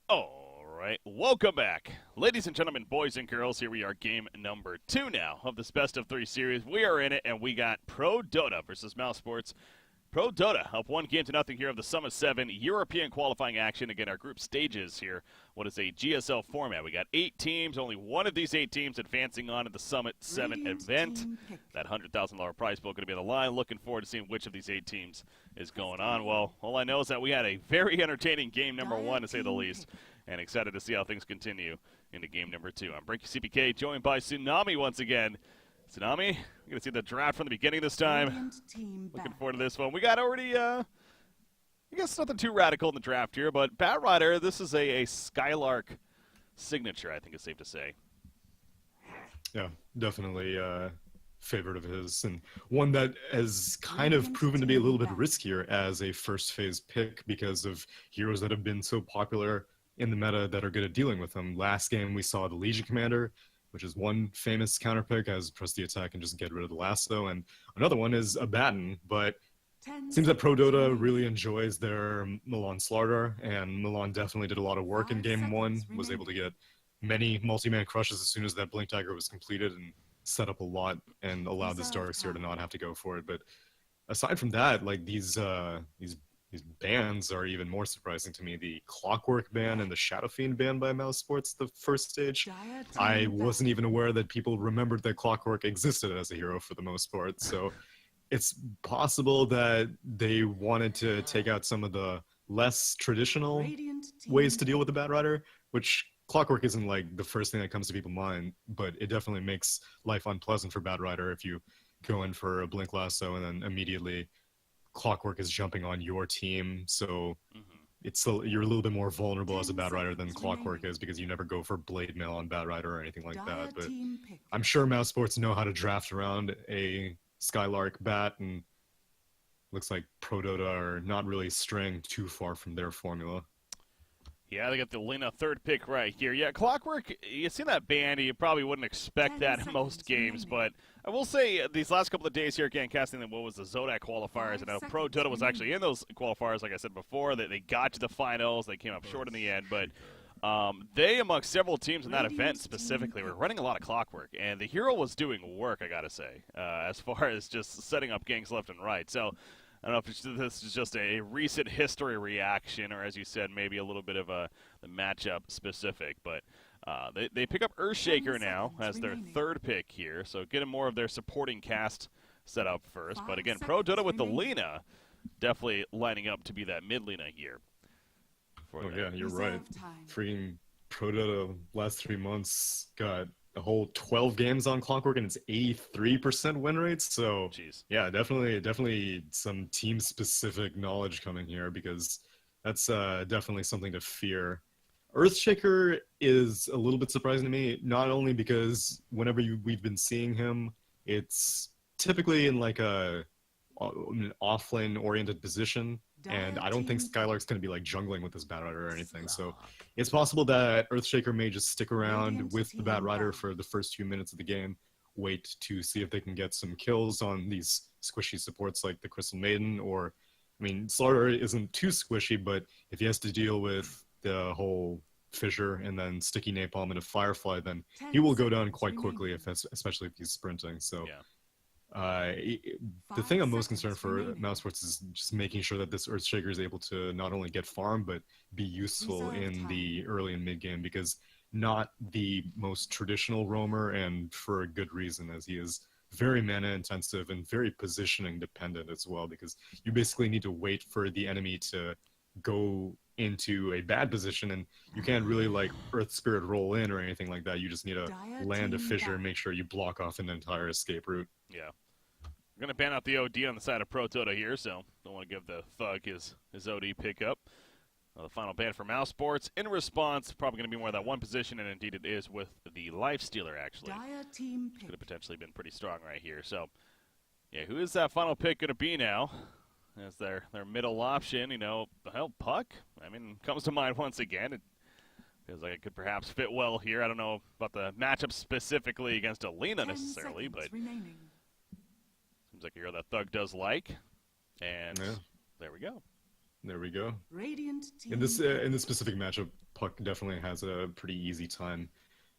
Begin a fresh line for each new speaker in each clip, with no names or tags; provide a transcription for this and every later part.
All right, welcome back. Ladies and gentlemen, boys and girls, here we are, game number 2 now of this best of 3 series. We are in it, and we got Prodota versus Mousesports. Prodota up 1-0 here of the Summer 7 European qualifying action. Again, our group stages here. What is a GSL format? We got 8 teams, only one of these 8 teams advancing on to the Summit 7 event. That $100,000 prize pool going to be on the line. Looking forward to seeing which of these 8 teams is going on. Well, all I know is that we had a very entertaining game number 1, to say the least, and excited to see how things continue into game number 2. I'm Breaky CPK, joined by Tsunami once again. Tsunami, we're going to see the draft from the beginning this time. Looking forward to this one. We got already, I guess nothing too radical in the draft here, but Bat Rider, this is a Skylark signature, I think it's safe to say.
Yeah, definitely favorite of his, and one that has kind of proven to be a little bit riskier as a first phase pick because of heroes that have been so popular in the meta that are good at dealing with them. Last game we saw the Legion Commander, which is one famous counter pick as press the attack and just get rid of the lasso, and another one is a Baton, but it seems that Prodota really enjoys their Milan Slardar, and Milan definitely did a lot of work in game 1, was able to get many multi-man crushes as soon as that Blink Dagger was completed and set up a lot and allowed this Darkseer to not have to go for it. But aside from that, like these bans are even more surprising to me. The Clockwork ban and the Shadow Fiend ban by Mousesports, the first stage. I wasn't even aware that people remembered that Clockwork existed as a hero for the most part. So it's possible that they wanted to take out some of the less traditional ways to deal with the Bat Rider, which Clockwork isn't like the first thing that comes to people's mind, but it definitely makes life unpleasant for Bat Rider if you go in for a Blink Lasso and then immediately Clockwork is jumping on your team, so you're a little bit more vulnerable as a Bat Rider than Clockwork is because you never go for Blade Mail on Bat Rider or anything like that. But I'm sure Mousesports know how to draft around a Skylark Bat, and looks like Prodota are not really straying too far from their formula.
Yeah, they got the Lina third pick right here. Yeah, Clockwork, you see that band, you probably wouldn't expect that in most games, but I will say these last couple of days here, again, casting what was the Zodak qualifiers, and now Prodota was actually in those qualifiers, like I said before. They got to the finals, they came up short in the end, but they, amongst several teams in that event specifically, were running a lot of Clockwork, and the hero was doing work, I gotta say, as far as just setting up ganks left and right. So I don't know if this is just a recent history reaction, or as you said, maybe a little bit of the matchup specific. But they pick up Earthshaker now as their third pick here, so getting more of their supporting cast set up first. But again, Prodota with the Lina definitely lining up to be that mid Lina here.
Oh yeah, you're right. Freaking Prodota last 3 months got a whole 12 games on Clockwork and it's 83% win rate. So
jeez.
Yeah, definitely some team specific knowledge coming here, because that's definitely something to fear. Earthshaker is a little bit surprising to me, not only because whenever we've been seeing him, it's typically in like an offlane oriented position. And I don't think Skylark's going to be like jungling with this Bat Rider or anything. So it's possible that Earthshaker may just stick around with the Bat Rider for the first few minutes of the game, wait to see if they can get some kills on these squishy supports like the Crystal Maiden. Or, I mean, Slardar isn't too squishy, but if he has to deal with the whole Fissure and then Sticky Napalm and a Firefly, then he will go down quite quickly, especially if he's sprinting. So.
Yeah.
The thing I'm most concerned for Mousesports is just making sure that this Earthshaker is able to not only get farm, but be useful in the early and mid game, because not the most traditional roamer, and for a good reason, as he is very mana intensive and very positioning dependent as well, because you basically need to wait for the enemy to go into a bad position, and you can't really like Earth Spirit roll in or anything like that. You just need to land a Fissure and make sure you block off an entire escape route.
Yeah. We're going to ban out the OD on the side of Prodota here, so don't want to give the Thug his OD pickup. The final ban for Mousesports. In response, probably going to be more of that one position, and indeed it is with the Lifestealer, actually. Could have potentially been pretty strong right here. So, yeah, who is that final pick going to be now? As their middle option, you know, hell, Puck, I mean, comes to mind once again. It feels like it could perhaps fit well here. I don't know about the matchup specifically against Alina necessarily, but seems like a hero that Thug does like. And there we go.
There we go.
Radiant team.
In this specific matchup, Puck definitely has a pretty easy time.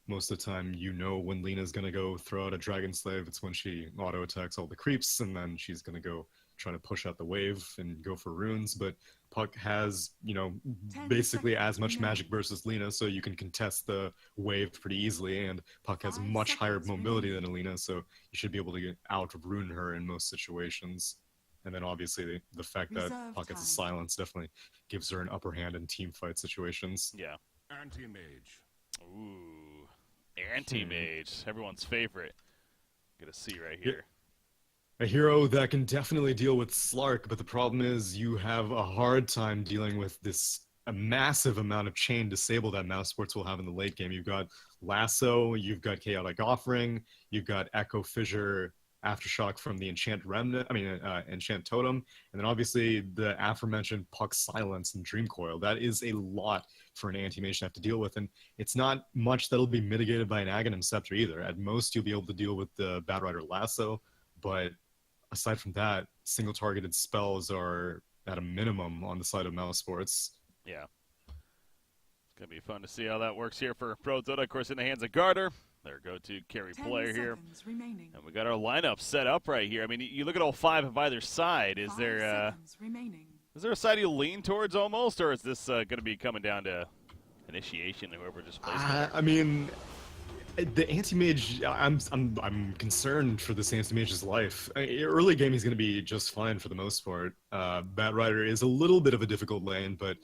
Most of the time, you know when Lena's going to go throw out a Dragon Slave. It's when she auto-attacks all the creeps, and then she's going to go try to push out the wave and go for runes. But Puck has, you know, basically as much magic burst as Lena, so you can contest the wave pretty easily, and Puck has much higher mobility than Alina, so you should be able to out-rune her in most situations. And then obviously the fact that Puck has a silence definitely gives her an upper hand in team fight situations.
Yeah.
Anti-mage.
Ooh. Anti-mage. Everyone's favorite. Get a C right here.
A hero that can definitely deal with Slark, but the problem is you have a hard time dealing with a massive amount of chain disable that Mousesports will have in the late game. You've got Lasso, you've got Chaotic Offering, you've got Echo Fissure, Aftershock from the Enchant Totem, and then obviously the aforementioned Puck Silence and Dream Coil. That is a lot for an anti-mage to have to deal with, and it's not much that'll be mitigated by an Aghanim Scepter either. At most, you'll be able to deal with the Batrider Lasso, but aside from that, single targeted spells are at a minimum on the side of Mousesports.
Yeah. It's going to be fun to see how that works here for Prodota, of course, in the hands of Garter. Their go-to carry player here. And we got our lineup set up right here. I mean, you look at all 5 of either side. Is there a side you lean towards almost, or is this going to be coming down to initiation, whoever just plays better?
I mean, the anti-mage, I'm concerned for this anti-mage's life. Early game, he's going to be just fine for the most part. Batrider is a little bit of a difficult lane, but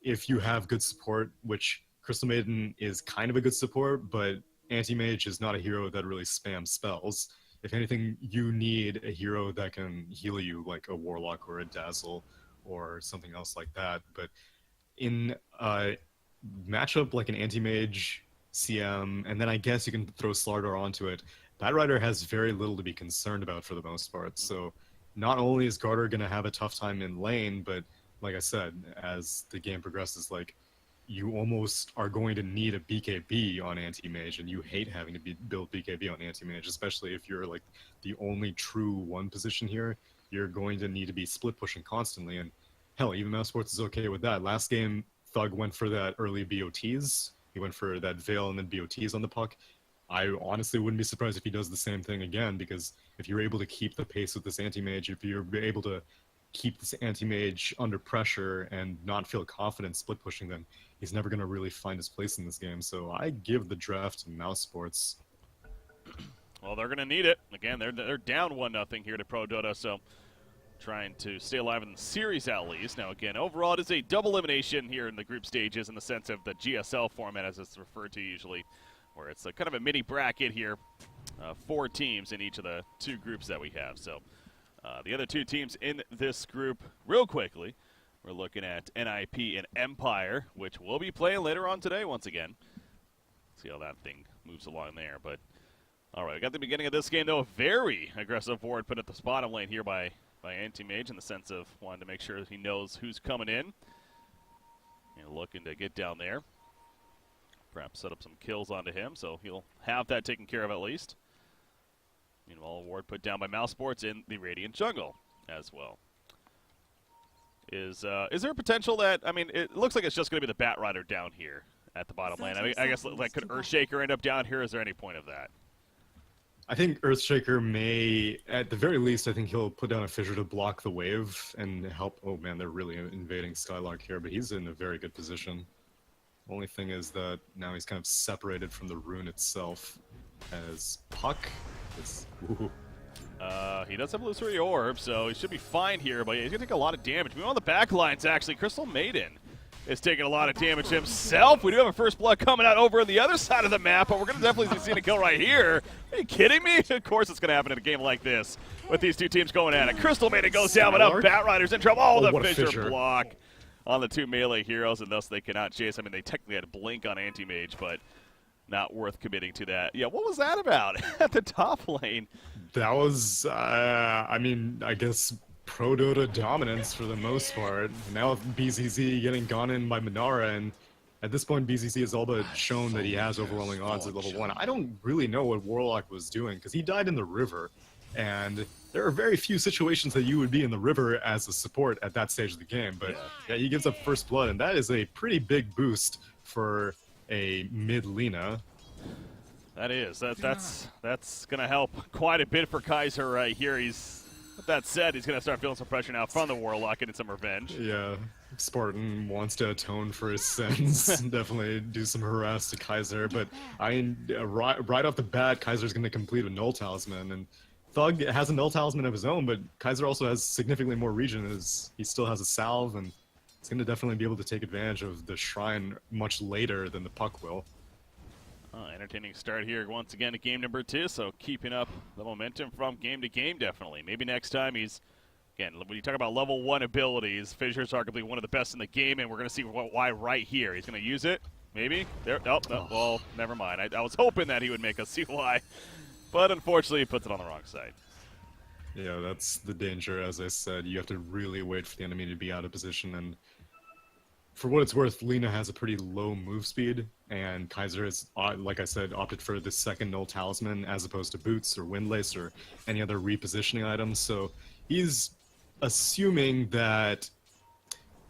if you have good support, which Crystal Maiden is kind of a good support, but anti-mage is not a hero that really spams spells. If anything, you need a hero that can heal you, like a Warlock or a Dazzle or something else like that. But in a matchup like an anti-mage, CM, and then I guess you can throw Slardar onto it, Batrider has very little to be concerned about for the most part. So not only is Garter going to have a tough time in lane, but like I said, as the game progresses, like, you almost are going to need a BKB on anti-mage, and you hate having to build BKB on anti-mage, especially if you're like the only true one position here. You're going to need to be split pushing constantly, and hell, even Mousesports is okay with that. Last game, Thug went for that early BOTs. He went for that Veil and then BOTs on the Puck. I honestly wouldn't be surprised if he does the same thing again, because if you're able to keep the pace with this anti-mage, if you're able to keep this anti-mage under pressure and not feel confident split pushing them, he's never going to really find his place in this game. So I give the draft to Mousesports.
Well, they're going to need it. Again, they're down 1-0 here to Prodota, so trying to stay alive in the series at least. Now, again, overall, it is a double elimination here in the group stages in the sense of the GSL format, as it's referred to usually, where it's a kind of a mini bracket here. 4 teams in each of the 2 groups that we have. So the other 2 teams in this group, real quickly, we're looking at NIP and Empire, which we'll be playing later on today once again. See how that thing moves along there. But, all right, we got the beginning of this game, though. A very aggressive forward put at the bottom lane here by Anti-Mage in the sense of wanting to make sure he knows who's coming in. And looking to get down there. Perhaps set up some kills onto him, so he'll have that taken care of at least. Meanwhile, a ward put down by Mousesports in the Radiant Jungle as well. Is there a potential that, I mean, it looks like it's just going to be the Batrider down here at the bottom lane. I mean, I guess, like, could Earthshaker end up down here? Is there any point of that?
I think Earthshaker may, at the very least, I think he'll put down a Fissure to block the wave and help. Oh man, they're really invading Skylark here, but he's in a very good position. Only thing is that now he's kind of separated from the rune itself, as Puck is... Ooh.
He does have Illusory Orb, so he should be fine here, but he's going to take a lot of damage. We on the back lines, actually. Crystal Maiden is taking a lot of damage himself. We do have a first blood coming out over on the other side of the map, but we're going to definitely see a kill right here. Are you kidding me? Of course it's going to happen in a game like this with these 2 teams going at it. Crystal Maiden goes down, but now Batrider's in trouble. Oh, the Fissure block on the 2 melee heroes, and thus they cannot chase. I mean, they technically had a blink on Anti-Mage, but not worth committing to that. Yeah, what was that about at the top lane?
That was, I mean, I guess Prodota dominance for the most part. Now BZZ getting gone in by Minara, and at this point BZZ has all but shown that he has overwhelming odds at level 1. I don't really know what Warlock was doing, because he died in the river, and there are very few situations that you would be in the river as a support at that stage of the game, but yeah, he gives up first blood, and that is a pretty big boost for a mid Lina.
That is. That's going to help quite a bit for Kaiser right here. With that said, he's going to start feeling some pressure now from the Warlock, getting some revenge.
Yeah, Spartan wants to atone for his sins. Definitely do some harass to Kaiser, but right off the bat, Kaiser's going to complete a Null Talisman, and Thug has a Null Talisman of his own, but Kaiser also has significantly more regen, as he still has a Salve, and he's going to definitely be able to take advantage of the Shrine much later than the Puck will.
Entertaining start here once again to game number 2, so keeping up the momentum from game to game, definitely. Maybe next time again, when you talk about level 1 abilities, Fissure's arguably one of the best in the game, and we're going to see why right here. He's going to use it, maybe? There. Oh, well, never mind. I was hoping that he would make us see why, but unfortunately he puts it on the wrong side.
Yeah, that's the danger. As I said, you have to really wait for the enemy to be out of position, and for what it's worth, Lina has a pretty low move speed, and Kaiser has, like I said, opted for the second Null Talisman as opposed to Boots or Windlace or any other repositioning items, so he's assuming that,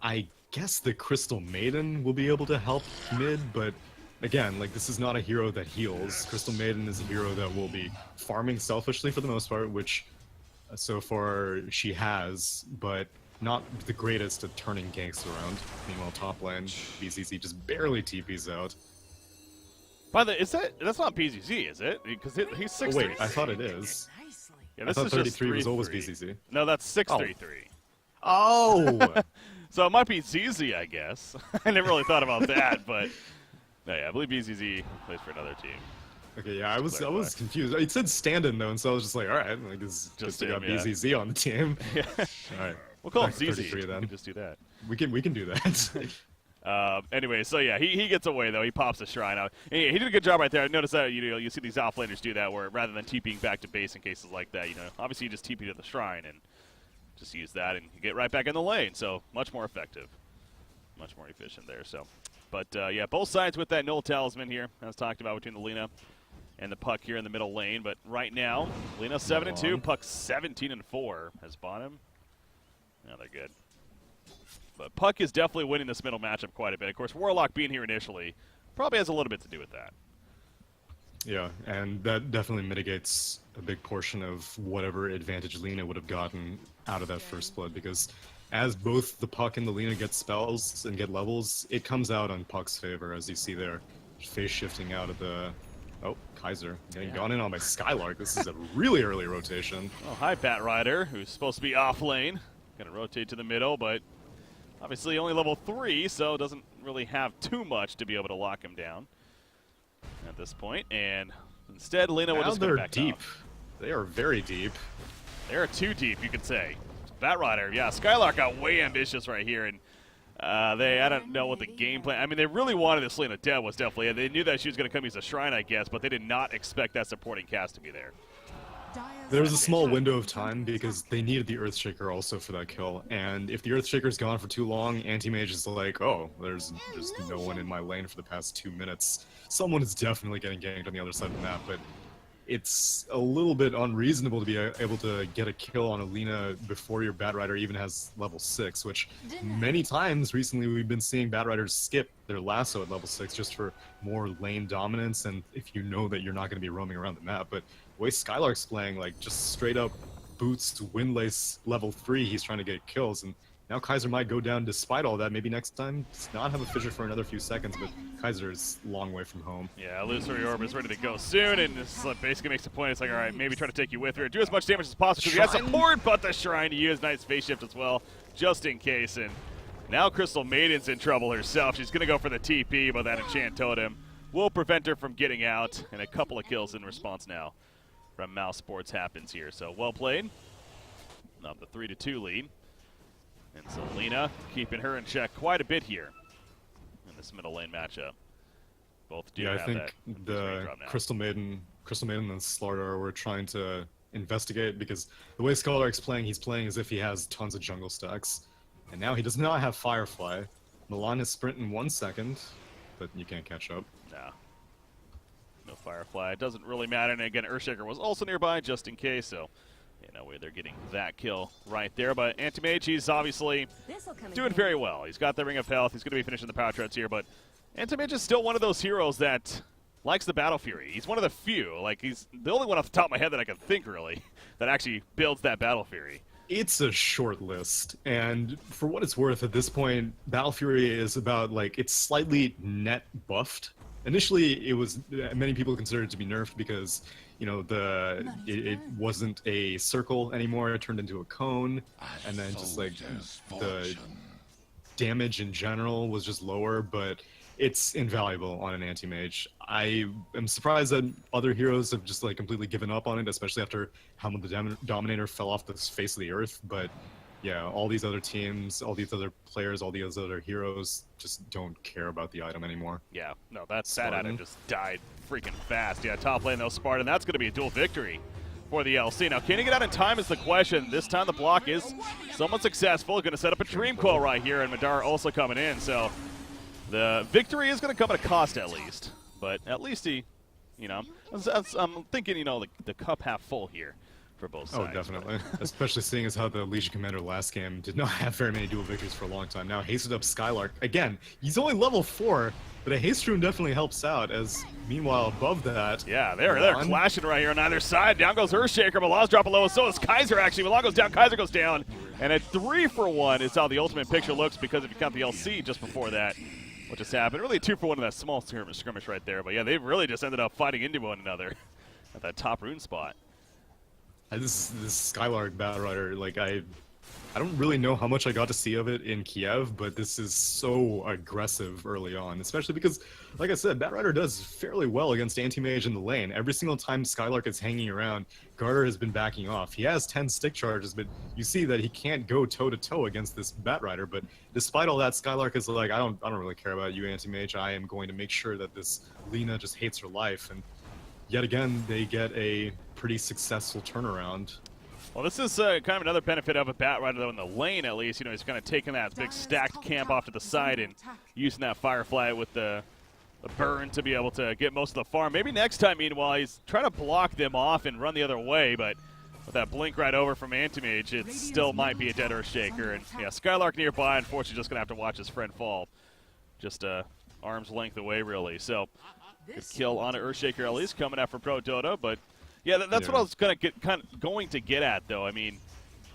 I guess, the Crystal Maiden will be able to help mid, but again, like, this is not a hero that heals. Crystal Maiden is a hero that will be farming selfishly for the most part, which so far she has, but not the greatest at turning ganks around. Meanwhile, top lane, BCC just barely TPs out.
By the way, that's not BCC, is it? Because he's 6-3.
Oh wait, I thought it is.
Yeah,
I
this
thought
is
33
just
was always
3-3.
BCC.
No, that's 6-3-3.
Oh!
So it might be ZZ, I guess. I never really thought about that, but no, yeah, I believe BZZ plays for another team.
Okay, yeah, I was confused. It said stand-in though, and so I was just like, all right, like this just got BZZ on the team.
Yeah.
All right,
we'll call him ZZ.
33 then.
We can just do that.
We can do that.
Anyway, so yeah, he gets away though. He pops the shrine out. He did a good job right there. I noticed that you see these offlaners do that, where rather than TPing back to base in cases like that, obviously you just TP to the shrine and just use that, and you get right back in the lane. So much more effective, much more efficient there. So, but yeah, both sides with that Null Talisman here, as talked about between the Lina and the Puck here in the middle lane. But right now, Lina 7-2, Puck 17-4 has bottom. Yeah, they're good. But Puck is definitely winning this middle matchup quite a bit. Of course, Warlock being here initially probably has a little bit to do with that.
Yeah, and that definitely mitigates a big portion of whatever advantage Lina would have gotten out of that first blood, because as both the Puck and the Lina get spells and get levels, it comes out on Puck's favor, as you see there, face shifting out of the... Oh, Kaiser getting gone in on by Skylark. This is a really early rotation.
Oh, hi, Bat Rider, who's supposed to be off lane. Going to rotate to the middle, but obviously only level 3, so doesn't really have too much to be able to lock him down at this point. And instead, Lina will just go back
deep.
off.
They are very deep.
They are too deep, you could say. Bat Rider, yeah, Skylark got way ambitious right here, and I don't know what the game plan. I mean, they really wanted this Lina dead, was definitely. They knew that she was going to come use a shrine, I guess, but they did not expect that supporting cast to be there.
There was a small window of time because they needed the Earthshaker also for that kill, and if the Earthshaker's gone for too long, Anti-Mage is like, oh, there's no one in my lane for the past 2 minutes. Someone is definitely getting ganked on the other side of the map, but it's a little bit unreasonable to be able to get a kill on Alina before your Bat Rider even has level 6, which many times recently we've been seeing Bat Riders skip their lasso at level 6 just for more lane dominance, and if you know that you're not going to be roaming around the map. But the way Skylark's playing, like, just straight up boots to Windlace level 3, he's trying to get kills, and now Kaiser might go down despite all that. Maybe next time, not have a fissure for another few seconds, but Kaiser is a long way from home.
Yeah, Illusory Orb is ready to go soon, and this basically makes the point. It's like, all right, maybe try to take you with her. Do as much damage as possible, because he has support, but the Shrine to use. Nice face shift as well, just in case. And now Crystal Maiden's in trouble herself. She's going to go for the TP, but that Enchant Totem will prevent her from getting out, and a couple of kills in response now from Mousesports happens here. So well played. Now the 3-2 lead. And so Lina keeping her in check quite a bit here in this middle lane matchup. Both do have
I think
that
the Crystal Maiden and Slardar were trying to investigate, because the way Skylark's playing, he's playing as if he has tons of jungle stacks. And now he does not have Firefly. Milan is sprint in 1 second, but you can't catch up.
No Firefly. It doesn't really matter. And again, Earthshaker was also nearby just in case, so no way they're getting that kill right there. But Anti-Mage, he's obviously doing very well. He's got the Ring of Health. He's going to be finishing the power treads here, but Anti-Mage is still one of those heroes that likes the Battle Fury. He's one of the few. Like, he's the only one off the top of my head that I can think, really, that actually builds that Battle Fury.
It's a short list, and for what it's worth, at this point, Battle Fury is about, like, it's slightly net buffed. Initially, it was, many people considered it to be nerfed because, you know, it wasn't a circle anymore, it turned into a cone, and then just, like, the damage in general was just lower, but it's invaluable on an anti-mage. I am surprised that other heroes have just like completely given up on it, especially after Helm of the Dominator fell off the face of the earth. But yeah, all these other teams, all these other players, all these other heroes just don't care about the item anymore.
Yeah, no, that item just died freaking fast. Yeah, top lane though, Spartan, that's going to be a dual victory for the LC. Now, can he get out in time is the question. This time the block is somewhat successful. Going to set up a Dream Coil right here, and Madara also coming in, so the victory is going to come at a cost at least. But at least he, you know, I'm thinking, you know, the cup half full here for both sides.
Oh, definitely. Especially seeing as how the Legion Commander last game did not have very many dual victories for a long time. Now, hasted up Skylark. Again, he's only level 4, but a haste rune definitely helps out, as meanwhile above that...
Yeah, they're clashing right here on either side. Down goes Earthshaker, Milan's dropping low, so is Kaiser actually. Milan goes down, Kaiser goes down. And at 3-for-1 is how the ultimate picture looks, because if you count the LC just before that, what just happened. Really 2-for-1 in that small skirmish right there. But yeah, they've really just ended up fighting into one another at that top rune spot.
This Skylark Batrider, like I don't really know how much I got to see of it in Kiev, but this is so aggressive early on, especially because, like I said, Batrider does fairly well against Anti-Mage in the lane. Every single time Skylark is hanging around, Garter has been backing off. He has 10 stick charges, but you see that he can't go toe-to-toe against this Batrider, but despite all that, Skylark is like, I don't really care about you, Anti-Mage. I am going to make sure that this Lina just hates her life, and yet again, they get a pretty successful turnaround.
Well, this is kind of another benefit of a Batrider, though, in the lane, at least. You know, he's kind of taking that big stacked camp off to the side and using that Firefly with the burn to be able to get most of the farm. Maybe next time, meanwhile, he's trying to block them off and run the other way, but with that blink right over from Anti-Mage, it still might be a dead Earthshaker. And, yeah, Skylark nearby, unfortunately, just going to have to watch his friend fall. Just arm's length away, really. So, good kill on an Earthshaker, at least, coming out for Prodota, but... Yeah, that's what I was going to get at, though. I mean,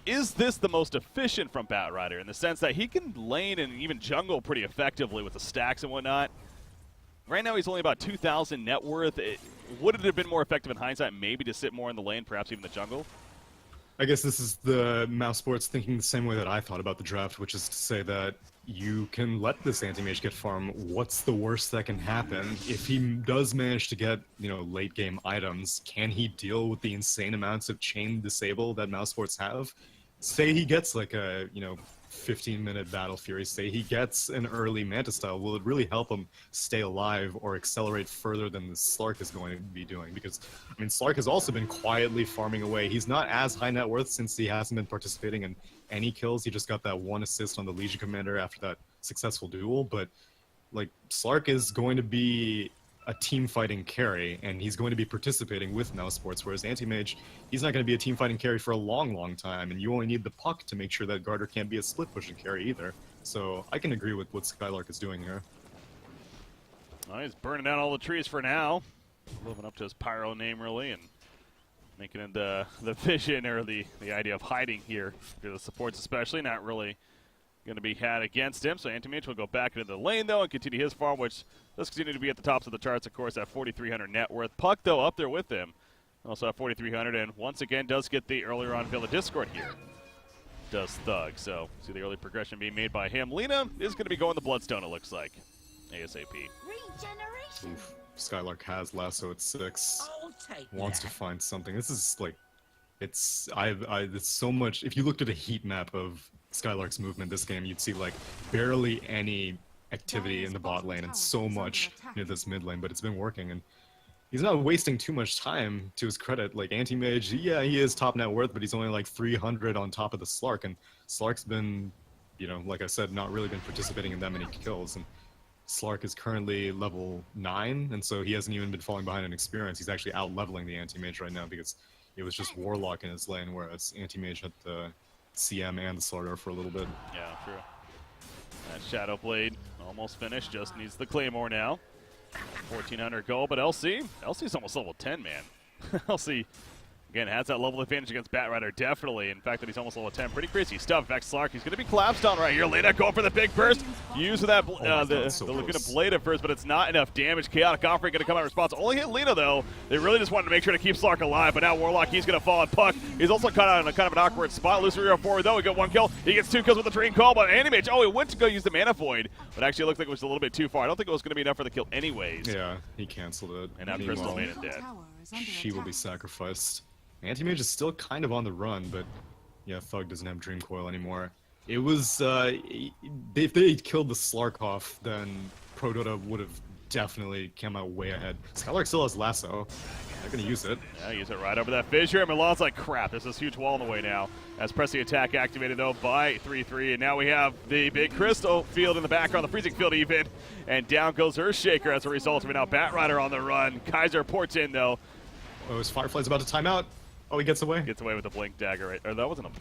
is this the most efficient from Batrider in the sense that he can lane and even jungle pretty effectively with the stacks and whatnot? Right now, he's only about 2,000 net worth. Would it have been more effective in hindsight, maybe to sit more in the lane, perhaps even the jungle?
I guess this is the Mousesports thinking the same way that I thought about the draft, which is to say that you can let this anti-mage get farm. What's the worst that can happen? If he does manage to get, you know, late game items, can he deal with the insane amounts of chain disable that Mousesports have? Say he gets like a, you know, 15-minute Battle Fury, say he gets an early Manta style, will it really help him stay alive or accelerate further than the Slark is going to be doing? Because, I mean, Slark has also been quietly farming away. He's not as high net worth since he hasn't been participating in any kills. He just got that 1 assist on the Legion Commander after that successful duel, but, like, Slark is going to be a team fighting carry, and he's going to be participating with Mousesports, whereas Anti-Mage, he's not going to be a team fighting carry for a long time, and you only need the puck to make sure that Garter can't be a split pushing carry either. So I can agree with what Skylark is doing here.
Well, he's burning down all the trees for now, living up to his pyro name really, and making it the vision or the idea of hiding here for the supports especially, not really going to be had against him. So Anti-Mage will go back into the lane, though, and continue his farm, which does continue to be at the tops of the charts, of course, at 4,300 net worth. Puck, though, up there with him. Also at 4,300, and once again does get the earlier on Villa Discord here. Does Thug. So see the early progression being made by him. Lina is going to be going the Bloodstone, it looks like. ASAP.
Oof. Skylark has Lasso at 6. Wants to find something. This is like, it's so much. If you looked at a heat map of Skylark's movement this game, you'd see like barely any activity in the bot lane and so much near this mid lane, but it's been working, and he's not wasting too much time, to his credit. Like, Anti-Mage, yeah, he is top net worth, but he's only like 300 on top of the Slark, and Slark's been, you know, like I said, not really been participating in that many kills, and Slark is currently level 9, and so he hasn't even been falling behind in experience. He's actually out-leveling the Anti-Mage right now because it was just Warlock in his lane, whereas Anti-Mage had the CM and the Slardar for a little bit.
Yeah, true. That Shadow Blade almost finished, just needs the Claymore now. 1400 gold, but LC's almost level 10, man. LC, again, has that level advantage against Batrider, definitely. In fact, that he's almost level 10. Pretty crazy stuff. In fact, Slark, he's going to be collapsed on right here. Lena going for the big burst. Use that the Laguna Blade at first, but it's not enough damage. Chaotic Offering going to come out in response. Only hit Lena, though. They really just wanted to make sure to keep Slark alive, but now Warlock, he's going to fall on Puck. He's also caught out in a kind of an awkward spot. Lucerio forward, though. He got 1 kill. He gets 2 kills with the Drain Call, but Animage, he went to go use the Mana Void, but actually it looked like it was a little bit too far. I don't think it was going to be enough for the kill anyways.
Yeah, he canceled it.
And now Crystal made it dead.
She will be sacrificed. Anti-Mage is still kind of on the run, but yeah, Thug doesn't have Dream Coil anymore. It was, if they killed the Slark off, then Prodota would have definitely come out way ahead. Skylark still has Lasso. They're going to use it.
Yeah, use it right over that fissure. And Milan's like, crap, there's this huge wall in the way now. As press the attack activated, though, by 3-3. And now we have the big Crystal field in the background, the freezing field even. And down goes Earthshaker as a result of it. Now Batrider on the run. Kaiser ports in, though.
Oh, his Firefly's about to time out. Oh, he gets away.
Gets away with the blink dagger, right? Or that wasn't even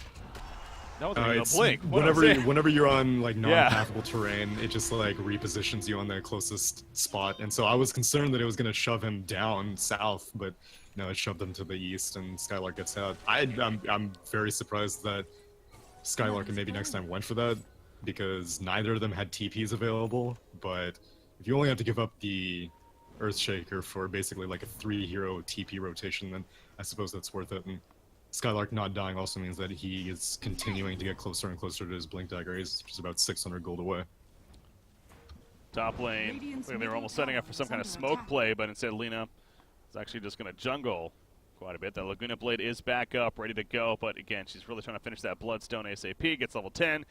a blink.
Whenever you're on like non-pathable terrain, it just like repositions you on the closest spot. And so I was concerned that it was going to shove him down south, but no, it shoved him to the east, and Skylark gets out. I'm very surprised that Skylark and maybe next time went for that, because neither of them had TPs available. But if you only have to give up the Earthshaker for basically like a 3-hero TP rotation, then I suppose that's worth it. And Skylark not dying also means that he is continuing to get closer and closer to his Blink Dagger. He's just about 600 gold away.
Top lane, they were almost setting up for some kind of smoke play, but instead Lena is actually just going to jungle quite a bit. That Laguna Blade is back up, ready to go, but again, she's really trying to finish that Bloodstone ASAP, gets level 10,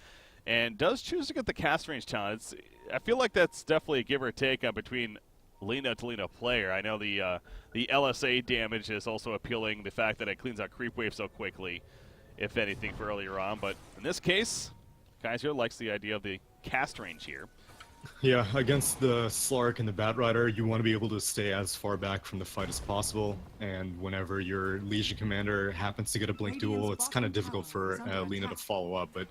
and does choose to get the cast range challenge. I feel like that's definitely a give or take between Lena to Lena player. I know the LSA damage is also appealing, the fact that it cleans out creep wave so quickly, if anything, for earlier on. But in this case, Kaiser likes the idea of the cast range here.
Yeah, against the Slark and the Batrider, you want to be able to stay as far back from the fight as possible. And whenever your Legion Commander happens to get a Blink Duel, it's kind of difficult for Lena to follow up. But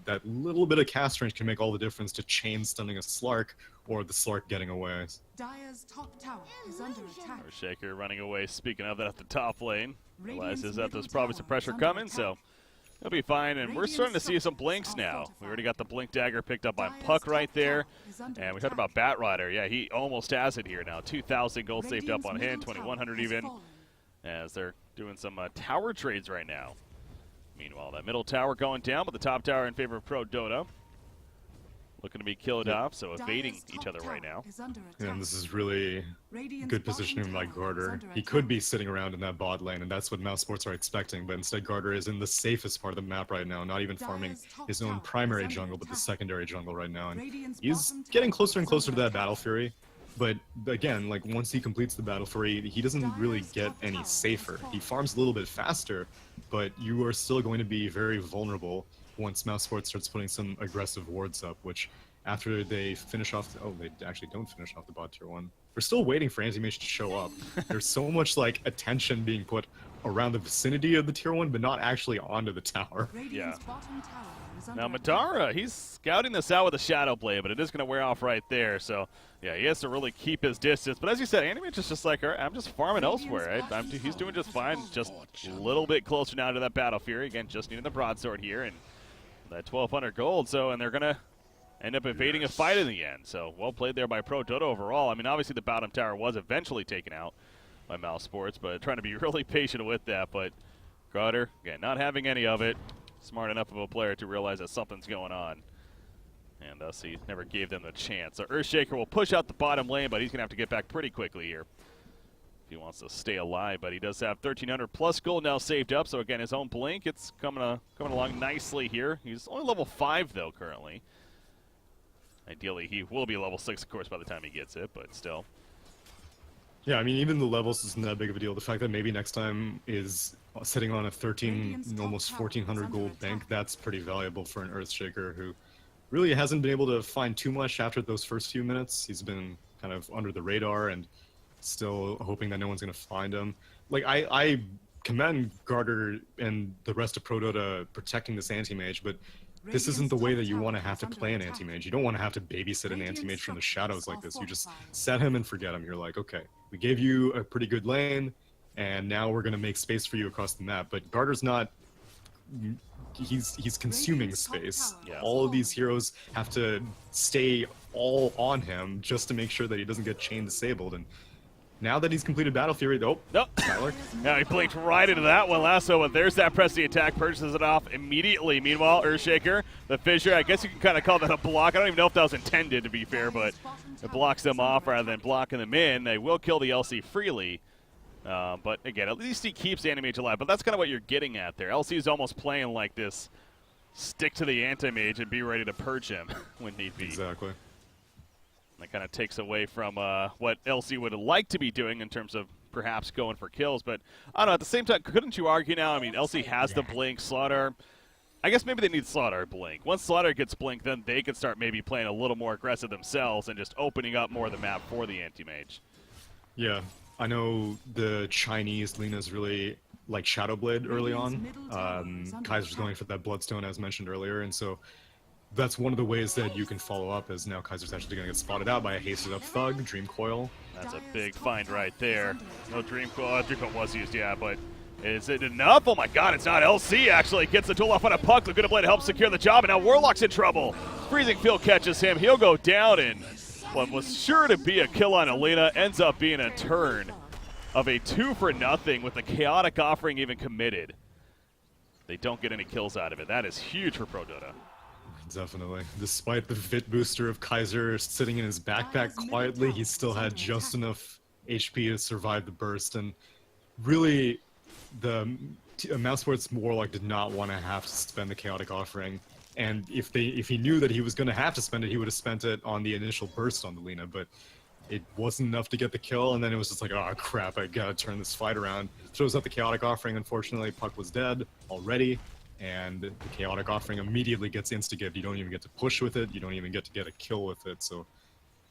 that little bit of cast range can make all the difference to chain stunning a Slark or the Slark getting away.
Dire's top tower is under attack.
Shaker running away. Speaking of that, at the top lane, realizes that there's probably some pressure coming, so he'll be fine. And we're starting to see some blinks now. We already got the Blink Dagger picked up by Puck right there. And we talked about Batrider. Yeah, he almost has it here now. 2,000 gold saved up on him, 2,100 even, as they're doing some tower trades right now. Meanwhile, that middle tower going down, but the top tower in favor of Prodota. Looking to be killed off, so evading each other right now.
Yeah, and this is really good positioning by Garter. He could be sitting around in that bot lane, and that's what Mousesports are expecting, but instead Garter is in the safest part of the map right now, not even farming his own primary jungle, but the secondary jungle right now. And he's getting closer and closer to that Battle Fury, but again, like once he completes the Battle Fury, he doesn't really get any safer. He farms a little bit faster, but you are still going to be very vulnerable once Mousesports starts putting some aggressive wards up, which after they finish off, they actually don't finish off the bot tier 1. We're still waiting for Anti-Mage to show up. There's so much like attention being put around the vicinity of the tier 1, but not actually onto the tower.
Yeah. Now Madara, he's scouting this out with a Shadow Blade, but it is going to wear off right there, so yeah, he has to really keep his distance. But as you said, Anti-Mage is just like, I'm just farming elsewhere. He's doing just fine, just a little bit closer now to that Battle Fury. Again, just needing the broadsword here, and that 1,200 gold, so, and they're going to end up evading a fight in the end. So, well played there by Prodota overall. I mean, obviously the bottom tower was eventually taken out by Mousesports, but trying to be really patient with that. But Garter, again, not having any of it. Smart enough of a player to realize that something's going on. And thus he never gave them the chance. So Earthshaker will push out the bottom lane, but he's going to have to get back pretty quickly here if he wants to stay alive. But he does have 1,300 plus gold now saved up. So again, his own Blink, it's coming along nicely here. He's only level 5 though currently. Ideally, he will be level 6, of course, by the time he gets it, but still.
Yeah, I mean, even the levels isn't that big of a deal. The fact that maybe next time is sitting on a 13, almost 1,400 gold bank, that's pretty valuable for an Earthshaker who really hasn't been able to find too much after those first few minutes. He's been kind of under the radar and still hoping that no one's going to find him. Like, I commend Garter and the rest of Prodota protecting this Anti-Mage, but this isn't the way that you want to have to play an anti-mage. You don't want to have to babysit an anti-mage from the shadows like this. You just set him and forget him. You're like, okay, we gave you a pretty good lane, and now we're going to make space for you across the map. But Garter's not... He's consuming space.
Yeah.
All of these heroes have to stay all on him just to make sure that he doesn't get chain disabled. And now that he's completed Battle Fury, nope. Tyler.
Yeah, he blinked right into that one Lasso, but there's that press the attack, purchases it off immediately. Meanwhile, Earthshaker, the fissure, I guess you can kind of call that a block. I don't even know if that was intended, to be fair, but it blocks them off rather than blocking them in. They will kill the LC freely. But again, at least he keeps the Anti-Mage alive. But that's kind of what you're getting at there. LC is almost playing like this, stick to the Anti-Mage and be ready to purge him when need be.
Exactly.
That kind of takes away from what LC would like to be doing in terms of perhaps going for kills. But I don't know, at the same time, couldn't you argue now? I mean, LC has the blink, Slaughter. I guess maybe they need Slaughter blink. Once Slaughter gets blink, then they can start maybe playing a little more aggressive themselves and just opening up more of the map for the Anti-Mage.
Yeah. I know the Chinese Lena's really like Shadowblade early on. Kaiser's going for that Bloodstone as mentioned earlier, and so that's one of the ways that you can follow up is now Kaiser's actually going to get spotted out by a hasted up Thug, Dream Coil.
That's a big find right there. No Dream Coil. Dream Coil was used, yeah, but is it enough? Oh my god, it's not. LC actually gets the tool off on a puck. The good play to help secure the job, and now Warlock's in trouble. Freezing Field catches him. He'll go down, and what was sure to be a kill on Alina ends up being a turn of a 2-for-0 with the Chaotic Offering even committed. They don't get any kills out of it. That is huge for Prodota.
Definitely. Despite the Vit booster of Kaiser sitting in his backpack quietly, he still had just enough HP to survive the burst. And really, the Mousesports Warlock did not want to have to spend the Chaotic Offering. And if he knew that he was going to have to spend it, he would have spent it on the initial burst on the Lina. But it wasn't enough to get the kill, and then it was just like, oh crap, I gotta turn this fight around. Throws out the Chaotic Offering. Unfortunately, Puck was dead already. And the Chaotic Offering immediately gets insta-gived. You don't even get to push with it. You don't even get to get a kill with it. So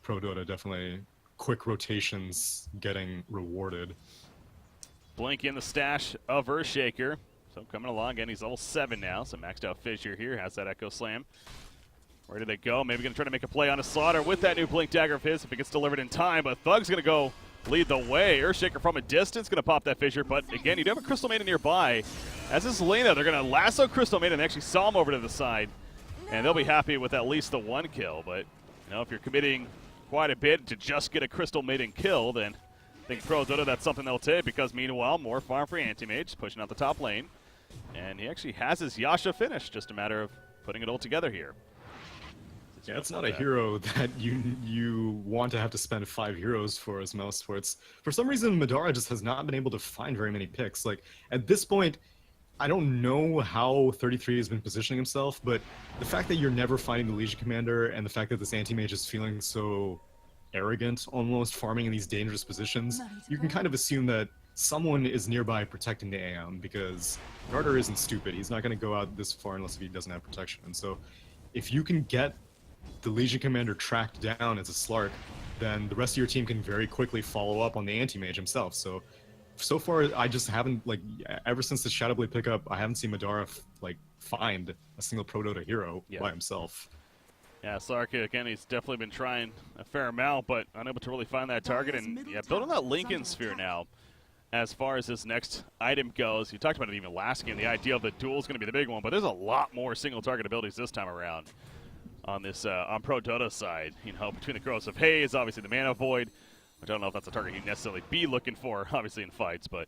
Prodota definitely quick rotations getting rewarded.
Blink in the stash of Earthshaker. So coming along again, he's level 7 now. So maxed out Fissure here, has that Echo Slam. Where did they go? Maybe going to try to make a play on a Slaughter with that new Blink Dagger of his if it gets delivered in time. But Thug's going to go lead the way. Earthshaker from a distance going to pop that Fissure. But again, you do have a Crystal Maiden nearby. As is Lena, they're going to lasso Crystal Maiden. They actually saw him over to the side. And they'll be happy with at least the 1 kill. But you know, if you're committing quite a bit to just get a Crystal Maiden kill, then I think Prodota, that's something they'll take. Because meanwhile, more farm for Anti-Mage pushing out the top lane. And he actually has his Yasha finished. Just a matter of putting it all together here.
Yeah, it's not a hero that you want to have to spend 5 heroes for as Mousesports. For some reason, Madara just has not been able to find very many picks. Like, at this point, I don't know how 33 has been positioning himself, but the fact that you're never finding the Legion Commander and the fact that this Anti-Mage is feeling so arrogant, almost farming in these dangerous positions, you can kind of assume that someone is nearby protecting the Aeon, because Garter isn't stupid. He's not going to go out this far unless he doesn't have protection. And so, if you can get the Legion Commander tracked down as a Slark, then the rest of your team can very quickly follow up on the Anti-Mage himself. So far, I just haven't, like, ever since the Shadowblade pickup, I haven't seen Madara, find a single Prodota hero by himself. Yeah,
Slark, again, he's definitely been trying a fair amount, but unable to really find that target. And, yeah, building that Lincoln Sphere now, as far as this next item goes. You talked about it even last game. The idea of the duel is going to be the big one, but there's a lot more single target abilities this time around on this on Prodota's side. You know, between the Growths of Haze, obviously the Mana Void, which I don't know if that's a target you'd necessarily be looking for, obviously in fights, but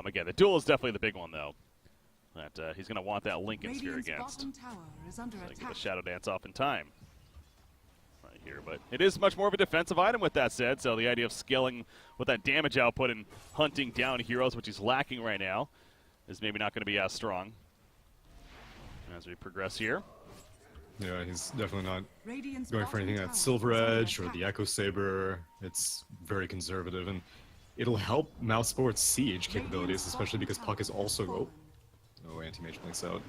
again, the duel is definitely the big one though. That he's going to want that Lincoln Sphere against. So get the Shadow Dance off in time. Right here, but it is much more of a defensive item with that said, so the idea of scaling with that damage output and hunting down heroes, which he's lacking right now, is maybe not going to be as strong as we progress here.
Yeah, he's definitely not going for anything that's Silver Edge or the Echo Saber. It's very conservative, and it'll help Mousesports' siege capabilities, especially because Puck is also... Oh, Anti-Mage blinks out.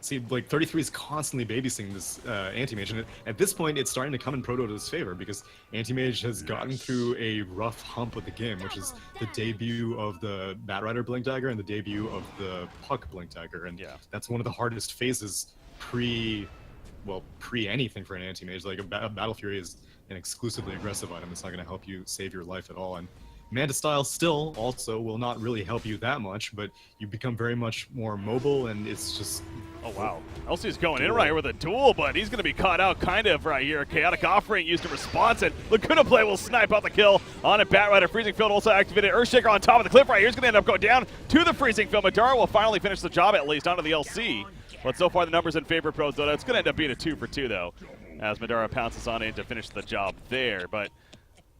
See, like, 33 is constantly babysitting this Anti-Mage, and at this point, it's starting to come in Prodota's favor, because Anti-Mage has gotten through a rough hump of the game, which is the debut of the Batrider Blink Dagger and the debut of the Puck Blink Dagger, and that's one of the hardest phases pre anything for an anti-mage. Like a Battle Fury is an exclusively aggressive item. It's not going to help you save your life at all. And Manta Style still also will not really help you that much, but you become very much more mobile, and it's just...
Oh, wow. LC's going in right here with a duel, but he's going to be caught out kind of right here. Chaotic Offering used in response, and Laguna Play will snipe out the kill on a Batrider. Freezing Field also activated. Earthshaker on top of the cliff right here. He's going to end up going down to the Freezing Field. Madara will finally finish the job, at least, onto the LC. But so far, the numbers in favor of Prodota. It's going to end up being a 2 for 2, though, as Madara pounces on in to finish the job there. But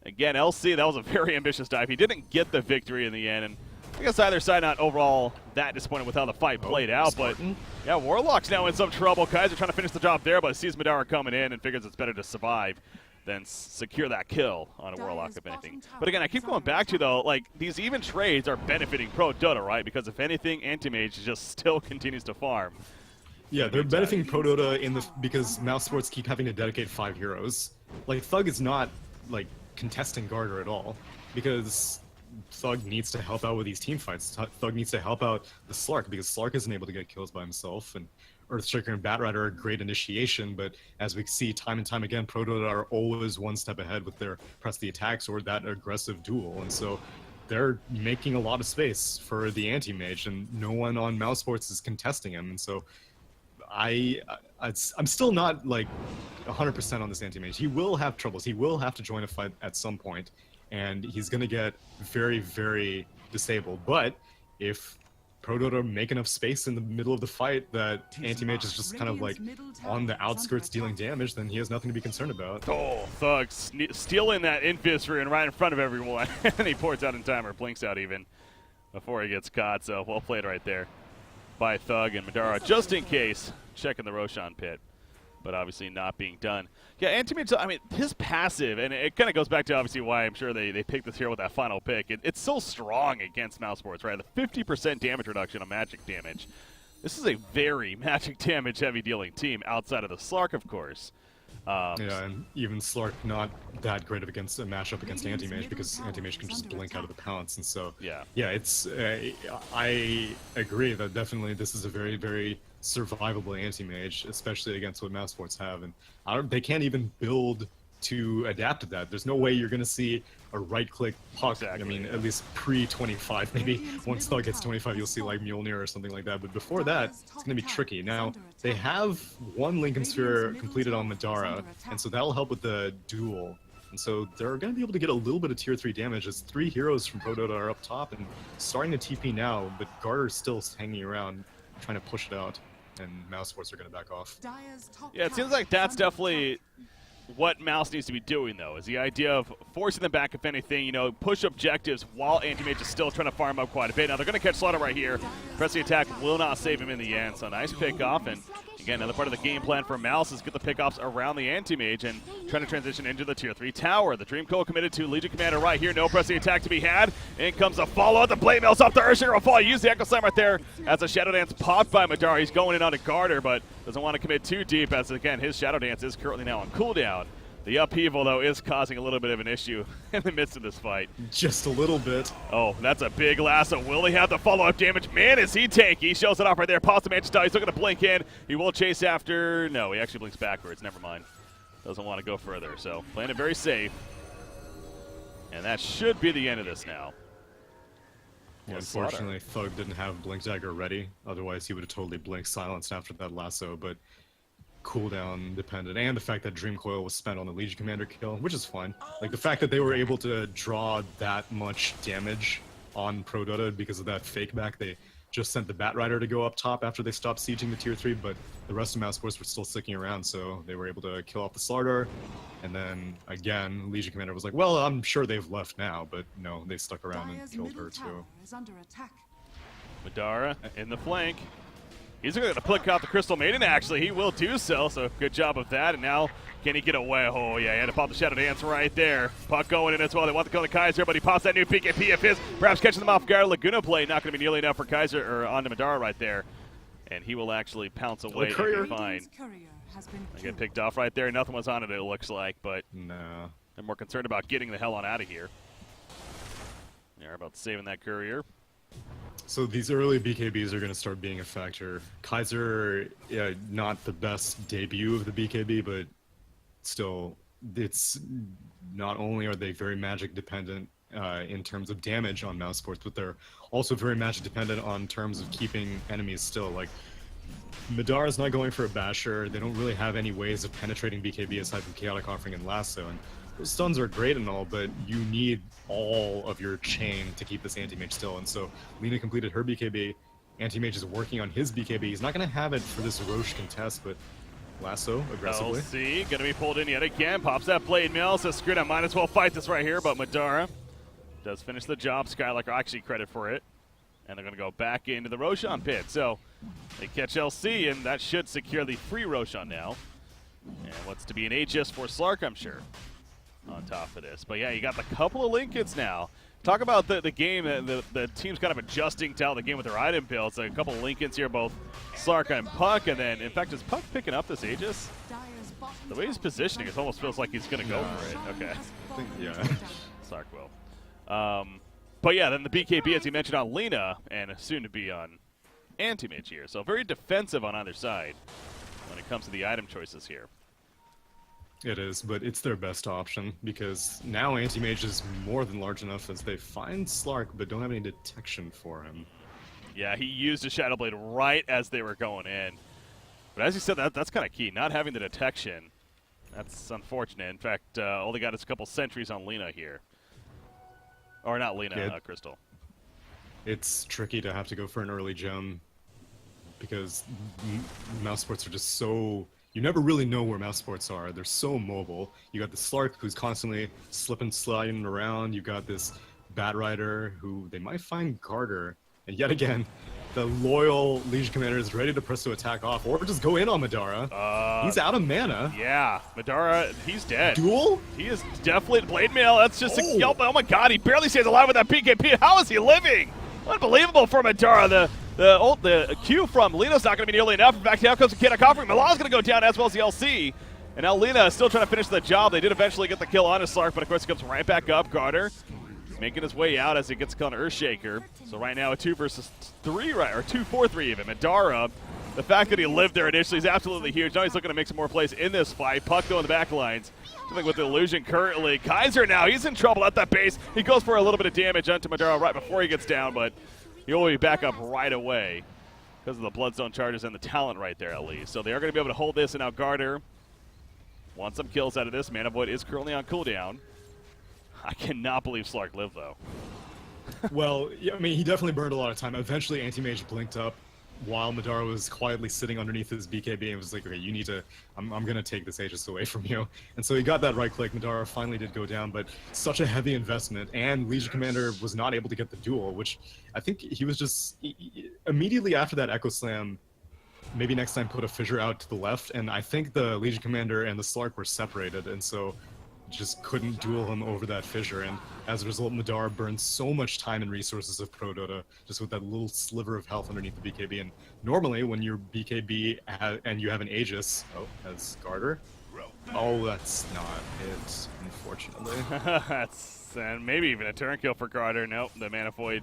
again, LC, that was a very ambitious dive. He didn't get the victory in the end, and I guess either side not overall that disappointed with how the fight played out, but yeah, Warlock's now in some trouble. Kaiser trying to finish the job there, but sees Madara coming in and figures it's better to survive than secure that kill on a Warlock, if anything. But again, I keep going back to, though, like, these even trades are benefiting Prodota, right? Because if anything, Anti-Mage just still continues to farm.
Yeah, they're benefiting Prodota because Mousesports keep having to dedicate 5 heroes. Like, Thug is not, like, contesting Garter at all, because Thug needs to help out with these team fights. Thug needs to help out the Slark, because Slark isn't able to get kills by himself, and Earthshaker and Batrider are a great initiation, but as we see time and time again, Prodota are always one step ahead with their press the attacks or that aggressive duel, and so they're making a lot of space for the anti-mage, and no one on Mousesports is contesting him, and so I'm still not like 100% on this anti-mage. He will have troubles. He will have to join a fight at some point, and he's going to get very, very disabled. But if Prodota make enough space in the middle of the fight that anti-mage is just kind of like on the outskirts dealing damage, then he has nothing to be concerned about.
Oh, Thug stealing that Infus rune right in front of everyone, and he ports out in time, or blinks out even, before he gets caught, so well played right there by Thug and Madara, just in case, checking the Roshan pit, but obviously not being done. Yeah, Anti-Mage, I mean, his passive, and it kind of goes back to obviously why I'm sure they picked this hero with that final pick. It's so strong against Mousesports, right? The 50% damage reduction on magic damage. This is a very magic damage heavy dealing team outside of the Slark, of course.
Yeah, and even Slark not that great against a matchup against Anti-Mage, because Anti-Mage can just blink out of the pounce, and so yeah, it's I agree that definitely this is a very, very survivable Anti-Mage, especially against what Mousesports have, and they can't even build to adapt to that. There's no way you're going to see a right-click puck. Exactly. I mean, at least pre-25, maybe once Thug hits 25, you'll see like Mjolnir or something like that. But before that, it's going to be tricky. Now, they have one Lincoln Sphere completed on Madara, and so that'll help with the duel. And so they're going to be able to get a little bit of tier 3 damage as 3 heroes from Prodota are up top and starting to TP now, but Garter's still hanging around, trying to push it out, and Mousesports are going to back off.
Yeah, it seems like that's definitely what Mouse needs to be doing, though, is the idea of forcing them back, if anything, you know, push objectives while Anti-Mage is still trying to farm up quite a bit. Now, they're going to catch Slaughter right here. Press the attack will not save him in the end, so nice pick-off, and again, another part of the game plan for Mouse is get the pick-offs around the Anti-Mage and trying to transition into the Tier 3 tower. The Dream Coil committed to Legion Commander right here. No pressing attack to be had. In comes a follow-up. The Blade Mail's up. The Earthshaker will fall. Use the Echo Slam right there as a Shadow Dance popped by Madara. He's going in onto Garter, but doesn't want to commit too deep as, again, his Shadow Dance is currently now on cooldown. The upheaval, though, is causing a little bit of an issue in the midst of this fight.
Just a little bit.
Oh, that's a big lasso. Will he have the follow-up damage? Man, is he tanky. He shows it off right there. Pops the Manchester style. He's still going to blink in. He will chase after. No, he actually blinks backwards. Never mind. Doesn't want to go further. So, playing it very safe. And that should be the end of this now.
Yeah, unfortunately, Thug didn't have Blink Dagger ready. Otherwise, he would have totally blinked silenced after that lasso, but cooldown dependent, and the fact that Dream Coil was spent on the Legion Commander kill, which is fine. Like, the fact that they were able to draw that much damage on Prodota because of that fake back, they just sent the Batrider to go up top after they stopped sieging the Tier 3, but the rest of Mousesports were still sticking around, so they were able to kill off the Slardar, and then, again, Legion Commander was like, well, I'm sure they've left now, but no, they stuck around and killed her too.
Madara in the flank. He's going to pick out the Crystal Maiden, actually. He will do so good job of that. And now, can he get away? Oh, yeah, he had to pop the Shadow Dance right there. Puck going in as well. They want to kill the Kaiser, but he pops that new PKP of his. Perhaps catching them off guard. Laguna Play not going to be nearly enough for Kaiser, or onto Madara right there. And he will actually pounce away and be fine. I get picked off right there. Nothing was on it looks like, but
no.
They're more concerned about getting the hell on out of here. They're about saving that courier.
So these early BKBs are going to start being a factor. Kaiser, yeah, not the best debut of the BKB, but still, it's not only are they very magic dependent in terms of damage on Mousesports, but they're also very magic dependent on terms of keeping enemies still. Like, Madara's not going for a basher. They don't really have any ways of penetrating BKB aside from Chaotic Offering and Lasso. And those stuns are great and all, but you need all of your chain to keep this anti-mage still. And so Lina completed her BKB. Anti-mage is working on his BKB. He's not going to have it for this Roche contest, but Lasso aggressively.
LC gonna be pulled in yet again. Pops that blade mill. Says screw it, I might as well fight this right here. But Madara does finish the job. Skylark actually credit for it. And they're gonna go back into the Roshan pit. So they catch LC, and that should secure the free Roshan now. And what's to be an Aegis for Slark, I'm sure, on top of this. But yeah, you got the couple of Linkits now. Talk about the game, the team's kind of adjusting to how the game with their item builds. Like a couple of Linkits here, both Slark and Puck, and then, in fact, is Puck picking up this Aegis? The way he's positioning, it almost feels like he's going to go for it. Okay.
I think, yeah.
Slark will. But yeah, then the BKB, as you mentioned, on Lina, and soon to be on Anti-Mage here. So very defensive on either side when it comes to the item choices here.
It is, but it's their best option because now Anti-Mage is more than large enough as they find Slark but don't have any detection for him.
Yeah, he used a Shadow Blade right as they were going in. But as you said, that's kind of key. Not having the detection, that's unfortunate. In fact, all they got is a couple sentries on Lina here. Or not Lina,
yeah,
Crystal.
It's tricky to have to go for an early gem because Mousesports are just so... You never really know where Mousesports are. They're so mobile. You got the Slark who's constantly slipping, sliding around. You got this Batrider who they might find Garter. And yet again, the loyal Legion Commander is ready to press to attack off or just go in on Madara. He's out of mana.
Yeah, Madara, he's dead.
Duel?
He is definitely blade mail. That's just a yelp. Oh my god, he barely stays alive with that PKP. How is he living? Unbelievable for Madara. The Q from Lina's not going to be nearly enough. In fact, now comes the Chaotic Offering. Milan's going to go down as well as the LC. And now Lina is still trying to finish the job. They did eventually get the kill on Slark, but of course he comes right back up. Garter making his way out as he gets caught on Earthshaker. So right now a 2 versus 3, right, or 2-4-3 even. Madara, the fact that he lived there initially is absolutely huge. Now he's looking to make some more plays in this fight. Puck though in the back lines. Something with the illusion currently. Kaiser now, he's in trouble at that base. He goes for a little bit of damage onto Madara right before he gets down, but he'll be back up right away because of the Bloodstone charges and the talent right there at least. So they are going to be able to hold this, and now Garter wants some kills out of this. Mana Void is currently on cooldown. I cannot believe Slark lived, though.
Well, yeah, I mean, he definitely burned a lot of time. Eventually, Anti-Mage blinked up while Madara was quietly sitting underneath his BKB and was like, okay, you need to, I'm going to take this Aegis away from you. And so he got that right click. Madara finally did go down, but such a heavy investment. And Legion Commander was not able to get the duel, which I think he was just, immediately after that Echo Slam, maybe next time put a fissure out to the left. And I think the Legion Commander and the Slark were separated. And so just couldn't duel him over that fissure, and as a result, Madara burned so much time and resources of Prodota just with that little sliver of health underneath the BKB. And normally, when you're BKB and you have an Aegis, as Garter, that's not it, unfortunately.
That's and maybe even a turn kill for Garter. Nope, the Mana Void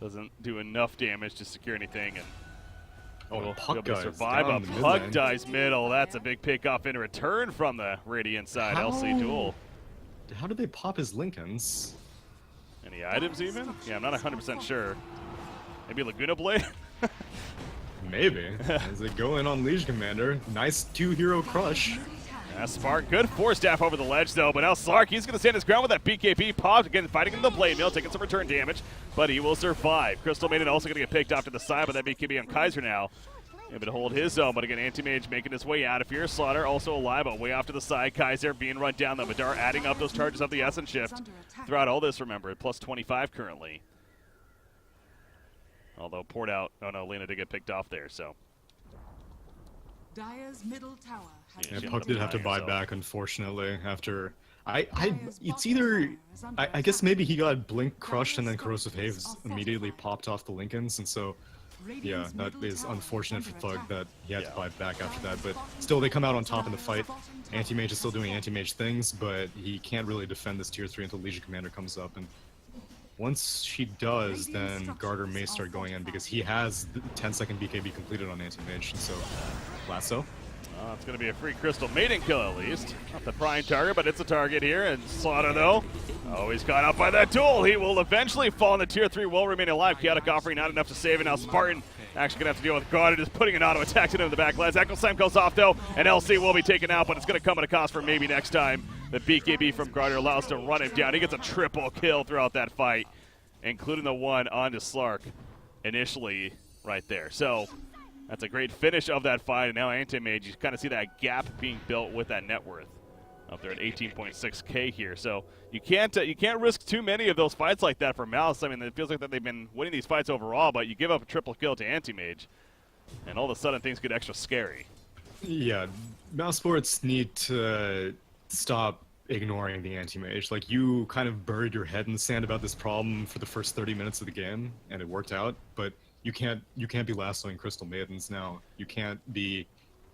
doesn't do enough damage to secure anything, and
Puck dies
survive.
down
A Puck dies middle. That's a big pick off in return from the Radiant side. LC duel.
How did they pop his Lincolns?
Any items even? Yeah, I'm not 100% sure. Maybe Laguna Blade?
Maybe. As they go in on Legion Commander. Nice 2-hero crush.
Spark, good force staff over the ledge though, but now Slark, he's going to stand his ground with that BKB popped, again fighting in the blade mill, taking some return damage, but he will survive. Crystal Maiden also going to get picked off to the side, but that BKB on Kaiser now. Able to hold his own, but again, Anti-Mage making his way out. If you're Slaughter, also alive, but way off to the side. Kaiser being run down, though. Madara adding up those charges of the Essence Shift throughout all this, remember, at plus 25 currently. Although poured out, oh no, Lina did get picked off there, so.
Dire's middle tower has
Puck did have to buy back, unfortunately, after... It's either... I guess maybe he got Blink crushed and then Corrosive Haze immediately popped off the Lincolns, and so... Yeah, that is unfortunate for Thug that he had to buy back after that, but still they come out on top in the fight. Anti-Mage is still doing Anti-Mage things, but he can't really defend this tier 3 until Legion Commander comes up, and Once she does, then Garter may start going in because he has the 10-second BKB completed on Anti-Mage, and so Lasso.
It's going to be a free Crystal Maiden kill at least. Not the prime target, but it's a target here. And Slaughter, though, he's caught up by that duel. He will eventually fall in the tier 3, will remain alive. Chaotic Offering not enough to save it. Now Spartan actually going to have to deal with Garter, just putting an auto attack to him in the back lines. Echo Slam goes off, though, and LC will be taken out, but it's going to come at a cost for maybe next time. The BKB from Garter allows to run him down. He gets a triple kill throughout that fight, including the one onto Slark initially right there. So that's a great finish of that fight, and now Anti-Mage, you kind of see that gap being built with that net worth up there at 18.6K here. So you can't risk too many of those fights like that for Mouse. I mean, it feels like that they've been winning these fights overall, but you give up a triple kill to Anti-Mage, and all of a sudden things get extra scary.
Yeah, Mousesports need to stop ignoring the Anti-Mage. Like, you kind of buried your head in the sand about this problem for the first 30 minutes of the game, and it worked out, but you can't be lassoing Crystal Maidens now. You can't be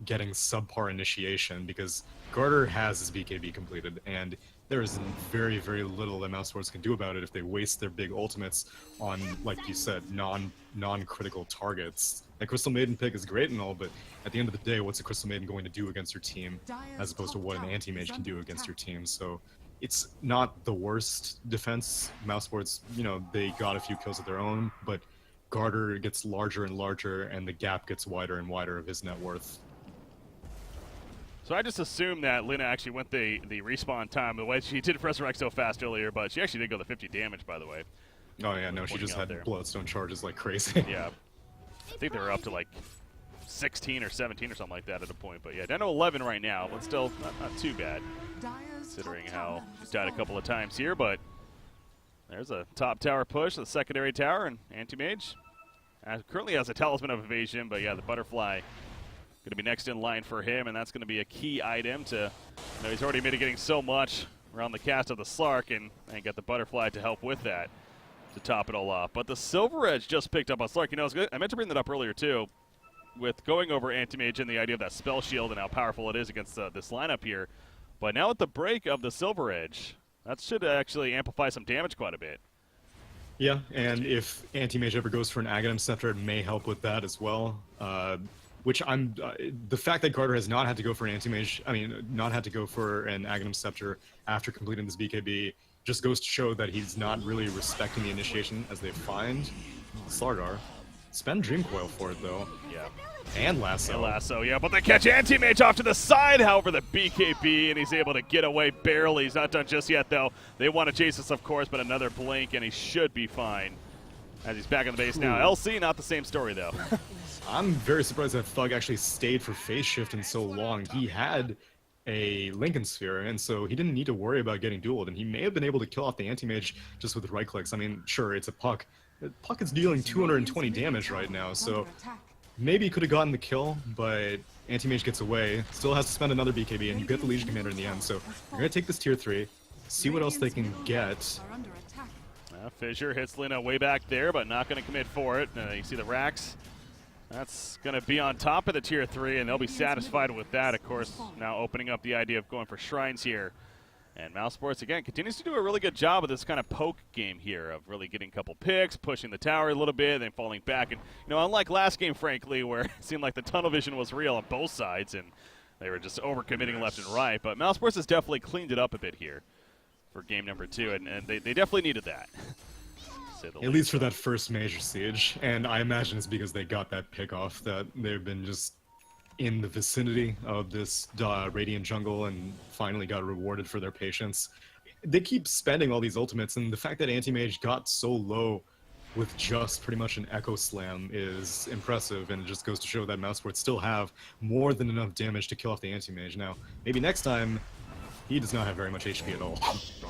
getting subpar initiation because Garter has his BKB completed, and there is very, very little that Mousesports can do about it if they waste their big ultimates on, like you said, non-critical targets. That Crystal Maiden pick is great and all, but at the end of the day, what's a Crystal Maiden going to do against your team as opposed to what an Anti-Mage can do against your team? So it's not the worst defense. Mousesports, they got a few kills of their own, but Garter gets larger and larger, and the gap gets wider and wider of his net worth.
So I just assumed that Lina actually went the respawn time the way she did resurrect so fast earlier, but she actually did go the 50 damage, by the way.
Oh yeah, no, she just had Bloodstone charges like crazy.
Yeah. I think they were up to like 16 or 17 or something like that at a point. But yeah, down to 11 right now, but still not too bad, considering how she's died a couple of times here. But there's a top tower push, the secondary tower, and Anti-Mage currently has a Talisman of Evasion, but yeah, the Butterfly going to be next in line for him, and that's going to be a key item to, he's already mitigating so much around the cast of the Slark, and got the Butterfly to help with that to top it all off. But the Silver Edge just picked up on Slark. I meant to bring that up earlier too, with going over Anti-Mage and the idea of that spell shield and how powerful it is against this lineup here. But now with the break of the Silver Edge, that should actually amplify some damage quite a bit.
Yeah, and if Anti-Mage ever goes for an Aghanim Scepter, it may help with that as well. The fact that Garter has not had to go for an Anti-Mage, not had to go for an Aghanim Scepter after completing this BKB, just goes to show that he's not really respecting the initiation as they find Slargar. Spend Dream Coil for it, though.
Yeah.
And Lasso.
And Lasso, yeah, but they catch Anti-Mage off to the side, however, the BKB, and he's able to get away barely. He's not done just yet, though. They want to chase us, of course, but another blink, and he should be fine as he's back on the base now. LC, not the same story, though.
I'm very surprised that Thug actually stayed for phase shift in so long. He had a Lincoln Sphere, and so he didn't need to worry about getting dueled, and he may have been able to kill off the Anti-Mage just with right clicks. I mean, sure, it's a Puck. The Puck is dealing 220 damage right now, so maybe he could have gotten the kill, but Anti-Mage gets away, still has to spend another BKB, and you get the Legion Commander in the end. So you're going to take this tier 3, see what else they can get.
Fissure hits Lina way back there, but not going to commit for it. You see the racks. That's going to be on top of the tier 3, and they'll be satisfied with that, of course. Now opening up the idea of going for Shrines here. And Mousesports, again, continues to do a really good job of this kind of poke game here, of really getting a couple picks, pushing the tower a little bit, then falling back. And, unlike last game, frankly, where it seemed like the tunnel vision was real on both sides, and they were just overcommitting left and right. But Mousesports has definitely cleaned it up a bit here for game number 2, and they definitely needed that.
At least for that first major siege, and I imagine it's because they got that pick off that they've been just in the vicinity of this Radiant jungle and finally got rewarded for their patience. They keep spending all these ultimates, and the fact that Anti-Mage got so low with just pretty much an Echo Slam is impressive, and it just goes to show that Mousesports still have more than enough damage to kill off the Anti-Mage. Now, maybe next time, he does not have very much HP at all.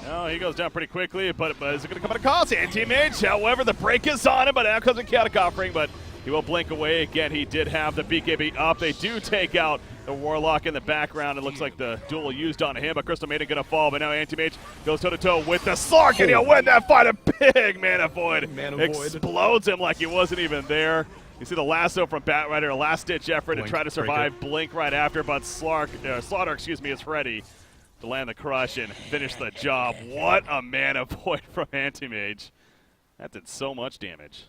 No, he goes down pretty quickly, but is it going to come at a cost? Anti-Mage, however, the break is on him, but now comes a Chaotic Offering, but he will blink away. Again, he did have the BKB up. They do take out the Warlock in the background. It looks like the duel used on him, but Crystal Maiden going to fall, but now Anti-Mage goes toe-to-toe with the Slark, and he'll win that fight. A big Mana Void explodes him like he wasn't even there. You see the lasso from Batrider, a last-ditch effort to try to survive. Blink right after, but Slaughter, is ready to land the crush and finish the job. What a Mana Void from Anti-Mage. That did so much damage.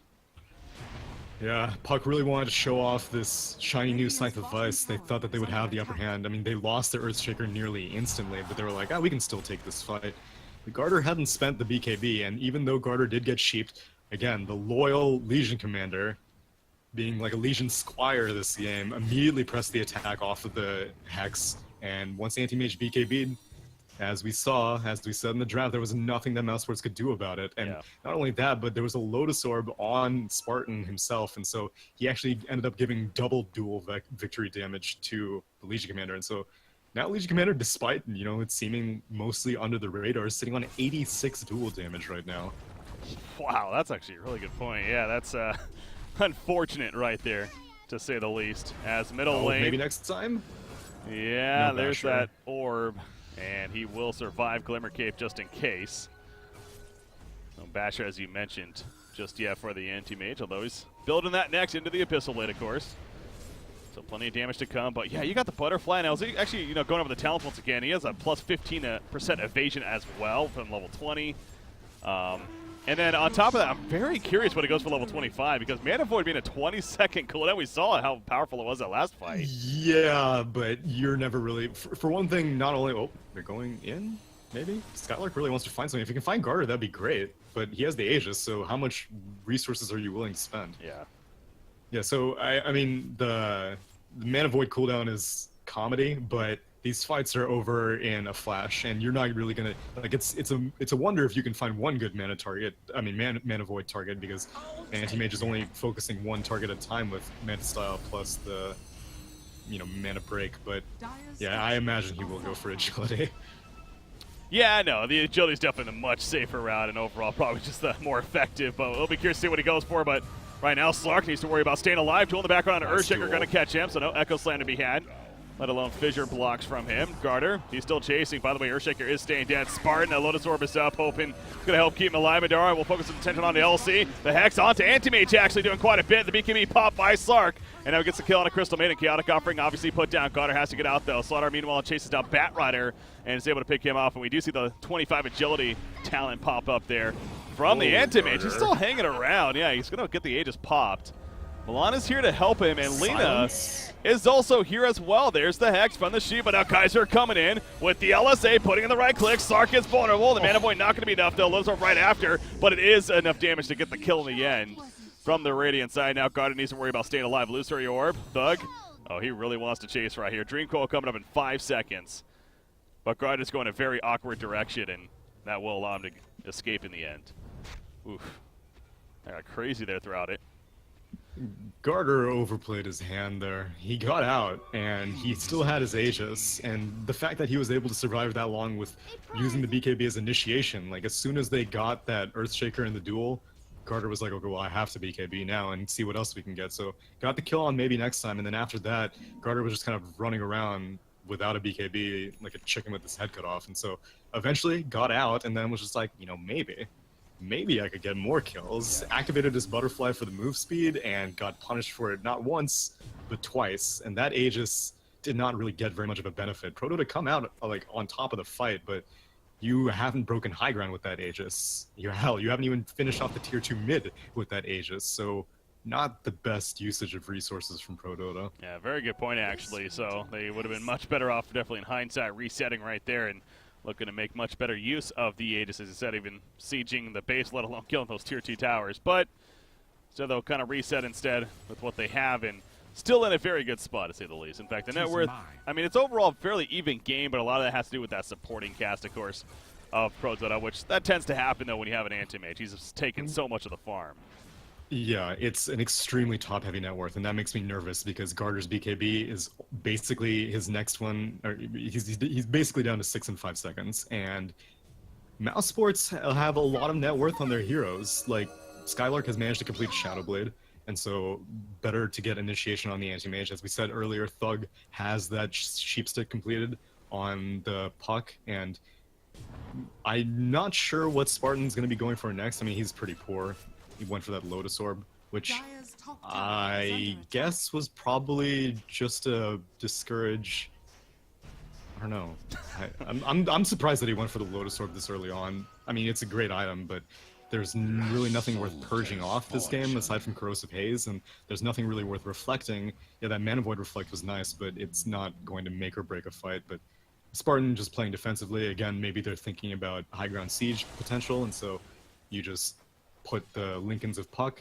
Yeah, Puck really wanted to show off this shiny new Scythe of Vice. They thought that they would have the upper hand. I mean, they lost their Earthshaker nearly instantly, but they were like, we can still take this fight. Garter hadn't spent the BKB, and even though Garter did get sheeped, again, the loyal Legion commander, being like a Legion Squire this game, immediately pressed the attack off of the Hex, and once Anti-Mage BKB'd, as we said in the draft, there was nothing that Mousesports could do about it. And not only that, but there was a Lotus Orb on Spartan himself, and so he actually ended up giving double dual victory damage to the Legion Commander. And so now Legion Commander, despite, it seeming mostly under the radar, is sitting on 86 dual damage right now.
Wow, that's actually a really good point. Yeah, that's unfortunate right there, to say the least. As middle lane...
Maybe next time?
Yeah, there's that orb. And he will survive Glimmer Cape just in case. So Basher, as you mentioned, just for the anti-mage, although he's building that next into the Abyssal Blade, of course. So plenty of damage to come. But yeah, you got the Butterfly. Now, actually, going over the talent once again, he has a plus 15% evasion as well from level 20. And then on top of that, I'm very curious when it goes for level 25, because Mana Void being a 20-second cooldown, we saw how powerful it was that last fight.
Yeah, but you're never really... For one thing, not only... Oh, they're going in, maybe? Skylark really wants to find something. If you can find Garter, that'd be great. But he has the Aegis, so how much resources are you willing to spend?
Yeah. Yeah,
so, I mean, the Mana Void cooldown is comedy, but... These fights are over in a flash, and you're not really gonna it's a wonder if you can find one good mana target. I mean, mana void target, because Anti-Mage is only focusing one target at a time with Mana Style plus the mana break. But yeah, I imagine he will go for agility.
Yeah, no, the agility is definitely the much safer route, and overall probably just the more effective. But we'll be curious to see what he goes for. But right now, Slark needs to worry about staying alive. Duel in the background, Earthshaker going to catch him, so no Echo Slam to be had. Let alone fissure blocks from him. Garter, he's still chasing. By the way, Earthshaker is staying dead. Spartan, a Lotus Orb is up, hoping it's going to help keep him alive. Madara will focus his attention on the LC. The Hex onto Anti-Mage, actually doing quite a bit. The BKB popped by Slark, and now he gets the kill on a Crystal Maiden. Chaotic Offering obviously put down. Garter has to get out, though. Slaughter, meanwhile, chases down Bat Rider and is able to pick him off, and we do see the 25 agility talent pop up there from the Anti-Mage. He's still hanging around. Yeah, he's going to get the Aegis popped. Milana's here to help him, and Lena is also here as well. There's the Hex from the Shiba. Now Kaiser coming in with the LSA, putting in the right click. Sark is vulnerable. The Mana Void not going to be enough, though. Lows up right after, but it is enough damage to get the kill in the end. From the Radiant side, now Garden needs to worry about staying alive. Illusory Orb, Thug. Oh, he really wants to chase right here. Dream Coil coming up in 5 seconds. But Garden is going a very awkward direction, and that will allow him to escape in the end. Oof. I got crazy there throughout it.
Garter overplayed his hand there. He got out, and he still had his Aegis, and the fact that he was able to survive that long with using the BKB as initiation, like as soon as they got that Earthshaker in the duel, Garter was like, okay, well, I have to BKB now and see what else we can get. So got the kill on maybe next time, and then after that, Garter was just kind of running around without a BKB, like a chicken with his head cut off, and so eventually got out, and then was just like, maybe I could get more kills. Activated his Butterfly for the move speed and got punished for it not once, but twice. And that Aegis did not really get very much of a benefit. Prodota come out like on top of the fight, but you haven't broken high ground with that Aegis. You haven't even finished off the tier 2 mid with that Aegis. So not the best usage of resources from Prodota.
Yeah, very good point actually. So they would have been much better off, definitely in hindsight, resetting right there and looking to make much better use of the Aegis, as I said, even sieging the base, let alone killing those tier 2 towers. But so they'll kind of reset instead with what they have, and still in a very good spot, to say the least. In fact, the net worth, I mean, it's overall a fairly even game, but a lot of that has to do with that supporting cast, of course, of Prodota, which that tends to happen, though, when you have an anti-mage. He's taken so much of the farm.
Yeah, it's an extremely top-heavy net worth, and that makes me nervous because Garter's BKB is basically his next one. Or he's basically down to 6 and 5 seconds, and Mousesports have a lot of net worth on their heroes. Like Skylark has managed to complete Shadowblade, and so better to get initiation on the anti-mage. As we said earlier, Thug has that sheepstick completed on the Puck, and I'm not sure what Spartan's going to be going for next. I mean, he's pretty poor. He went for that Lotus Orb, which I guess was probably just to discourage. I don't know. I'm surprised that he went for the Lotus Orb this early on. I mean, it's a great item, but there's really nothing worth purging off this game aside from Corrosive Haze, and there's nothing really worth reflecting. Yeah, that Mana Void Reflect was nice, but it's not going to make or break a fight. But Spartan just playing defensively, again, maybe they're thinking about high ground siege potential, and so you just put the Lincolns of Puck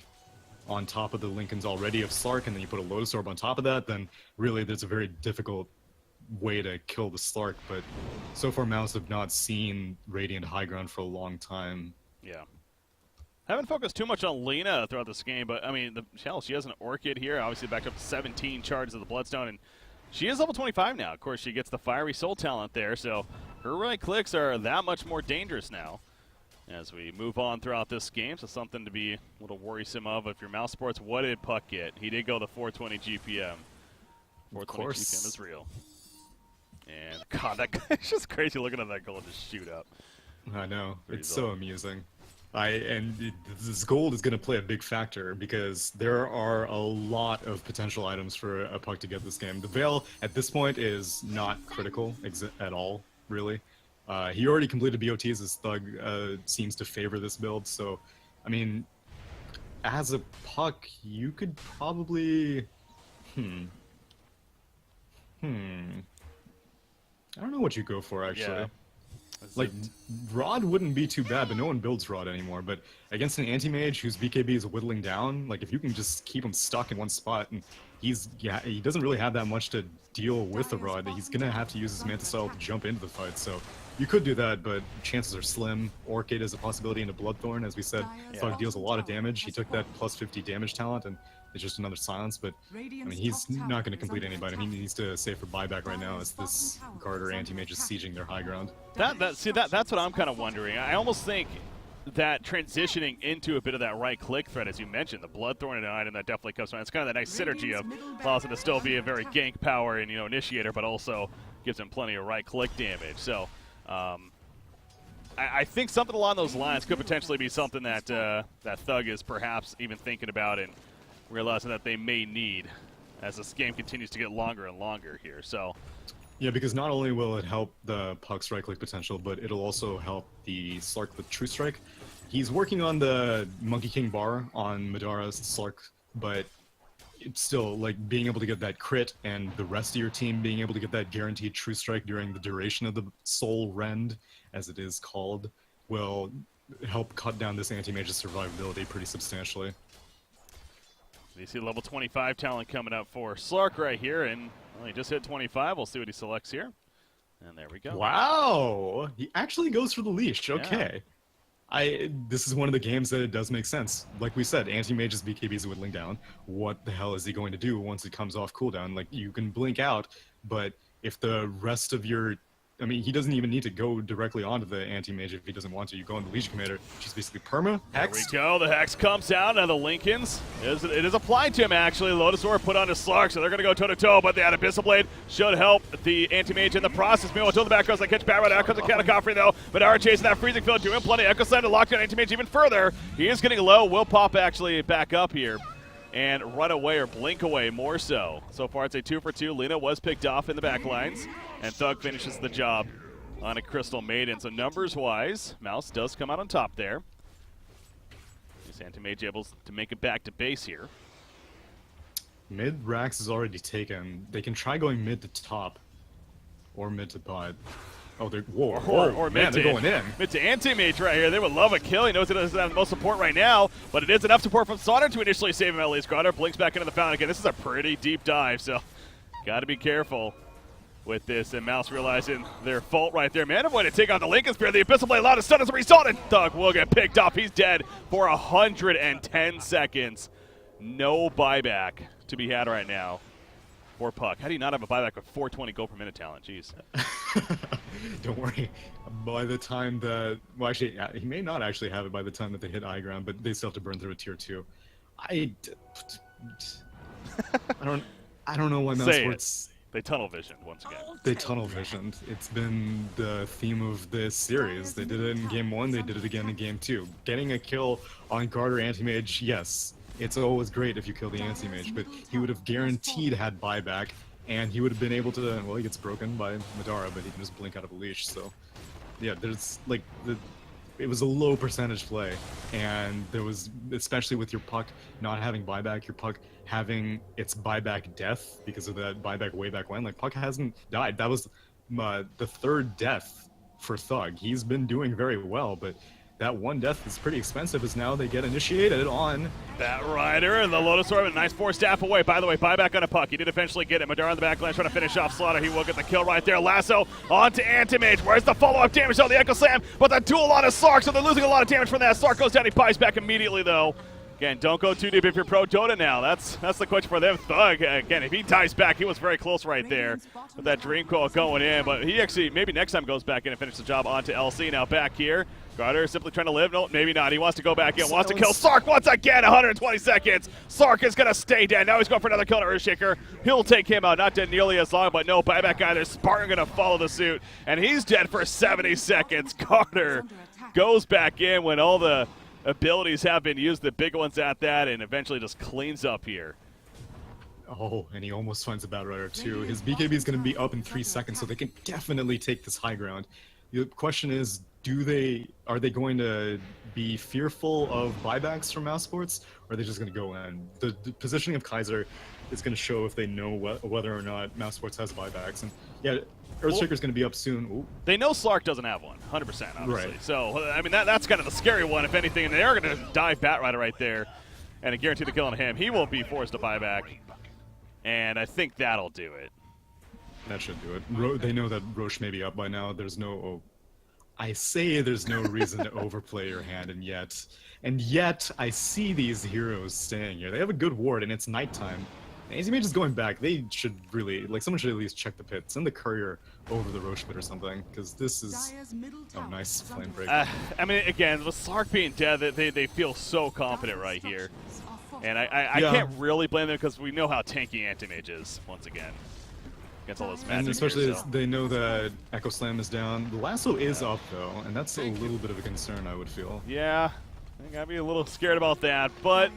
on top of the Lincolns already of Slark, and then you put a Lotus Orb on top of that, then really there's a very difficult way to kill the Slark. But so far Mouse have not seen Radiant high ground for a long time.
Yeah. Haven't focused too much on Lena throughout this game, but I mean, she has an Orchid here, obviously backed up to 17 charges of the Bloodstone, and she is level 25 now. Of course, she gets the Fiery Soul talent there, so her right clicks are that much more dangerous now as we move on throughout this game. So something to be a little worrisome of if you're Mousesports. What did Puck get? He did go the 420 GPM. 420 GPM is real. And God, it's just crazy looking at that goal just shoot up.
I know, it's so amusing. This gold is going to play a big factor because there are a lot of potential items for a Puck to get this game. The Veil at this point is not critical at all, really. He already completed BOTs. His Thug seems to favor this build, so I mean, as a Puck, you could probably, I don't know what you go for actually.
Yeah.
Like, Rod wouldn't be too bad, but no one builds Rod anymore. But against an anti-mage whose BKB is whittling down, like, if you can just keep him stuck in one spot, and he doesn't really have that much to deal with the Rod, he's gonna have to use his Manta Style to jump into the fight, so you could do that, but chances are slim. Orchid is a possibility into Bloodthorn, as we said. Thug deals a lot of damage. He took that plus 50 damage talent, and it's just another silence, but I mean, he's not going to complete anybody. He needs to save for buyback right now as this Garter anti-mage is sieging their high ground.
That's what I'm kind of wondering. I almost think that transitioning into a bit of that right-click threat, as you mentioned, the Bloodthorn and an item that definitely comes from. It's kind of that nice synergy of allows him to still be a very gank power and initiator, but also gives him plenty of right-click damage. So I think something along those lines could potentially be something that that Thug is perhaps even thinking about and realizing that they may need as this game continues to get longer and longer here. So
yeah, because not only will it help the Puck's right-click potential, but it'll also help the Slark with True Strike. He's working on the Monkey King bar on Madara's Slark, but it's still, like, being able to get that crit and the rest of your team being able to get that guaranteed True Strike during the duration of the Soul Rend, as it is called, will help cut down this anti-mage's survivability pretty substantially.
You see level 25 talent coming up for Slark right here, and well, he just hit 25. We'll see what he selects here. And there we go.
Wow! He actually goes for the leash. Okay. Yeah. This is one of the games that it does make sense. Like we said, anti-mage's BKB is whittling down. What the hell is he going to do once it comes off cooldown? Like, you can blink out, but if the rest of your... I mean, he doesn't even need to go directly onto the anti-mage if he doesn't want to. You go on the Legion Commander. She's basically perma, Hex.
There we go. The Hex comes out. Now the Lincolns, it is applied to him, actually. Lotus Orb put on his Slark, so they're going to go toe-to-toe, but the Abyssal Blade should help the anti-mage in the process. Meanwhile, until the back goes, they catch Barrow. Out comes the Catacophery, though. Madara chasing that Freezing Field, doing plenty. Echo Slam to lock down anti-mage even further. He is getting low. Will pop actually back up here and run away or blink away more so. So far, it's a 2-for-2. Lena was picked off in the back lines, and Thug finishes the job on a Crystal Maiden. So numbers-wise, Mouse does come out on top there. Is Anti-Mage able to make it back to base here?
Mid Rax is already taken. They can try going mid to top, or mid to bot. Oh, they're
or
man, they're going in.
Mid to Anti-Mage right here. They would love a kill. He knows it doesn't have the most support right now, but it is enough support from Sauter to initially save him at least. Grotto blinks back into the fountain again. This is a pretty deep dive, so got to be careful with this, and Mouse realizing their fault right there. Mana Void to take out the Lincoln Spear. The Abyssal Blade allowed to stun as a result, and Thug will get picked up. He's dead for 110 seconds. No buyback to be had right now for Puck. How do you not have a buyback with 420 gold per minute talent? Jeez.
Don't worry. By the time that... Well, actually, he may not actually have it by the time that they hit high ground, but they still have to burn through a tier 2. I don't know why Mousesports...
They tunnel visioned once again.
They tunnel visioned. It's been the theme of this series. They did it in game 1, they did it again in game 2. Getting a kill on Garter Anti-Mage, yes, it's always great if you kill the Anti-Mage, but he would have guaranteed had buyback, and he would have been able to, well, he gets broken by Madara, but he can just blink out of a leash, so... Yeah, there's, like, it was a low percentage play, and there was, especially with your puck not having buyback, your puck having its buyback death because of that buyback way back when. Like, puck hasn't died. That was the third death for Thug. He's been doing very well, but that one death is pretty expensive as now they get initiated on
Bat Rider and the Lotus Orb, a nice 4-staff away. By the way, buyback on a puck. He did eventually get it. Madara on the back line trying to finish off Slaughter. He will get the kill right there. Lasso onto Antimage. Where's the follow-up damage on the Echo Slam? But the duel on a Slark, so they're losing a lot of damage from that. Slark goes down. He buys back immediately, though. Again, don't go too deep if you're pro Dota now. That's the question for them. Thug, again, if he dies back, he was very close right there with that Dream Coil going in. But he actually, maybe next time goes back in and finishes the job onto LC. Now back here. Garter simply trying to live. No, maybe not. He wants to go back in. Wants to kill Sark once again. 120 seconds. Sark is going to stay dead. Now he's going for another kill to Earthshaker. He'll take him out. Not dead nearly as long, but no buyback either. Spartan going to follow the suit. And he's dead for 70 seconds. Carter goes back in when all the abilities have been used. The big ones at that, and eventually just cleans up here.
Oh, and he almost finds a Bat Rider too. His BKB is going to be up in 3 seconds, so they can definitely take this high ground. The question is, are they going to be fearful of buybacks from Mousesports, or are they just going to go in? The positioning of Kaiser is going to show if they know whether or not Mousesports has buybacks. And yeah, Earthshaker's going to be up soon. Ooh.
They know Slark doesn't have one, 100%, obviously.
Right.
So, I mean, that's kind of the scary one, if anything. And they're going to dive Bat Rider right there and guarantee the kill on him. He will be forced to buy back, and I think that'll do it.
That should do it. They know that Roche may be up by now. There's no... I say there's no reason to overplay your hand, and yet I see these heroes staying here. They have a good ward, and it's nighttime. Antimage is going back. They should really, like, someone should at least check the pit. Send the courier over the Roche pit or something, because this is... Oh, nice flame break.
I mean, again, with Slark being dead, they feel so confident right here. And I can't really blame them, because we know how tanky Antimage is, once again. Against all this magic.
And especially
here,
as they know that Echo Slam is down. The lasso is up, though, and that's a little bit of a concern, I would feel.
Yeah, I gotta be a little scared about that, but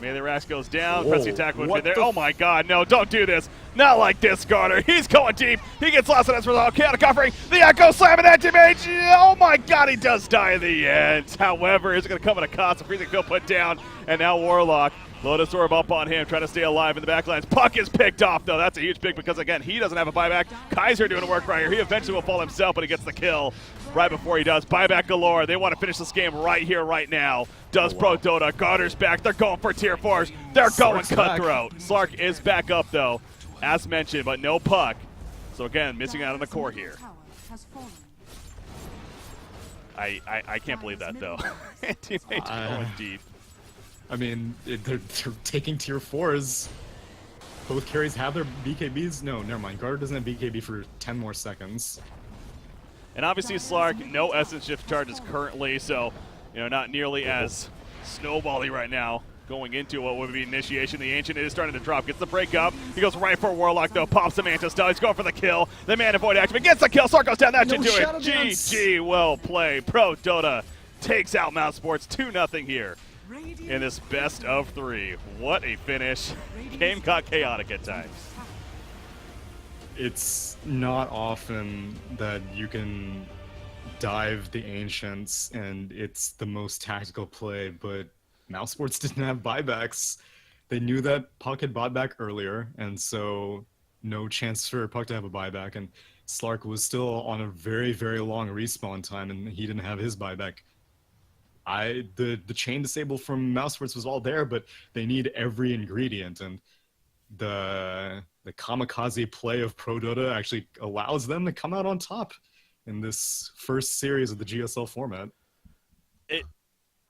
maybe the Rash goes down. Press the attack would be there. Oh my god, no, don't do this. Not like this, Garter. He's going deep. He gets lost in his result. Chaotic offering. The Echo Slam and Anti-Mage. Oh my god, he does die in the end. However, it's gonna come at a cost. A freezing field put down, and now Warlock. Lotus Orb up on him, trying to stay alive in the backlines. Puck is picked off, though. That's a huge pick because, again, he doesn't have a buyback. Kaiser doing work right here. He eventually will fall himself, but he gets the kill right before he does. Buyback galore. They want to finish this game right here, right now. Does Prodota. Garter's back. They're going for tier 4s. They're going cutthroat. Slark is back up, though, as mentioned, but no puck. So, again, missing out on the core here. I can't believe that, though. Teammates going deep.
I mean, they're taking tier 4s. Both carries have their BKBs. No, never mind. Garter doesn't have BKB for 10 more seconds.
And obviously Slark, no essence shift charges currently, so not nearly as snowbally right now going into what would be initiation. The Ancient is starting to drop. Gets the break up. He goes right for Warlock, though. Pops the Manta style. He's going for the kill. The Mana Void activate. Gets the kill. Slark goes down. That should do it. GG. Well played. Prodota takes out Mousesports 2-0 here in this best of 3. What a finish. Game got chaotic at times.
It's not often that you can dive the Ancients and it's the most tactical play, but Mousesports didn't have buybacks. They knew that Puck had bought back earlier, and so no chance for Puck to have a buyback, and Slark was still on a very, very long respawn time, and he didn't have his buyback. The chain disable from Mousesports was all there, but they need every ingredient, and the kamikaze play of Prodota actually allows them to come out on top in this first series of the GSL format.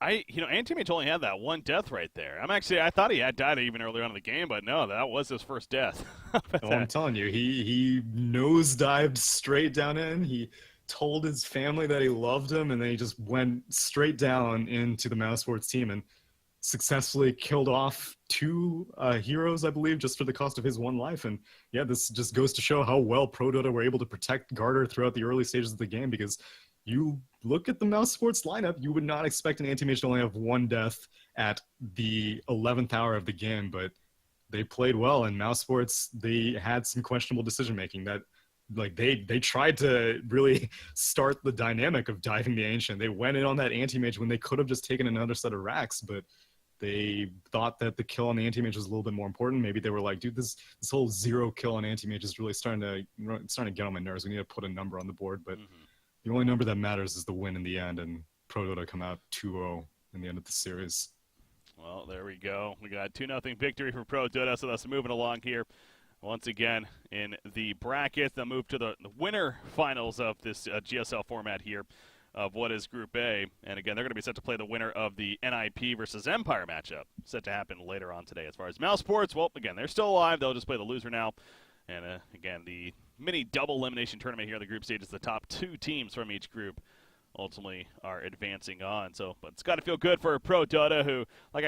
Antimage only had that one death right there. I thought he had died even earlier on in the game, but no, that was his first death.
I'm telling you, he nosedived straight down in. He told his family that he loved him, and then he just went straight down into the Mousesports team and successfully killed off 2 heroes, I believe, just for the cost of his 1 life. And yeah, this just goes to show how well Prodota were able to protect Garter throughout the early stages of the game, because you look at the Mousesports lineup, you would not expect an Anti-Mage to only have 1 death at the 11th hour of the game, but they played well, and Mousesports, they had some questionable decision-making. That like they tried to really start the dynamic of diving the Ancient. They went in on that anti-mage when they could have just taken another set of racks, but they thought that the kill on the anti-mage was a little bit more important. Maybe they were like, dude, this whole 0 kill on anti-mage is really starting to get on my nerves. We need to put a number on the board, but the only number that matters is the win in the end, and Prodota come out 2-0 in the end of the series.
Well, there we go. We got 2-0 victory for Prodota, so that's moving along here. Once again, in the brackets, they'll move to the winner finals of this GSL format here of what is Group A. And again, they're going to be set to play the winner of the NIP versus Empire matchup, set to happen later on today. As far as Mousesports, well, again, they're still alive. They'll just play the loser now. And again, the mini double elimination tournament here in the group stage is the top 2 teams from each group ultimately are advancing on. So, but it's got to feel good for Prodota, who, like I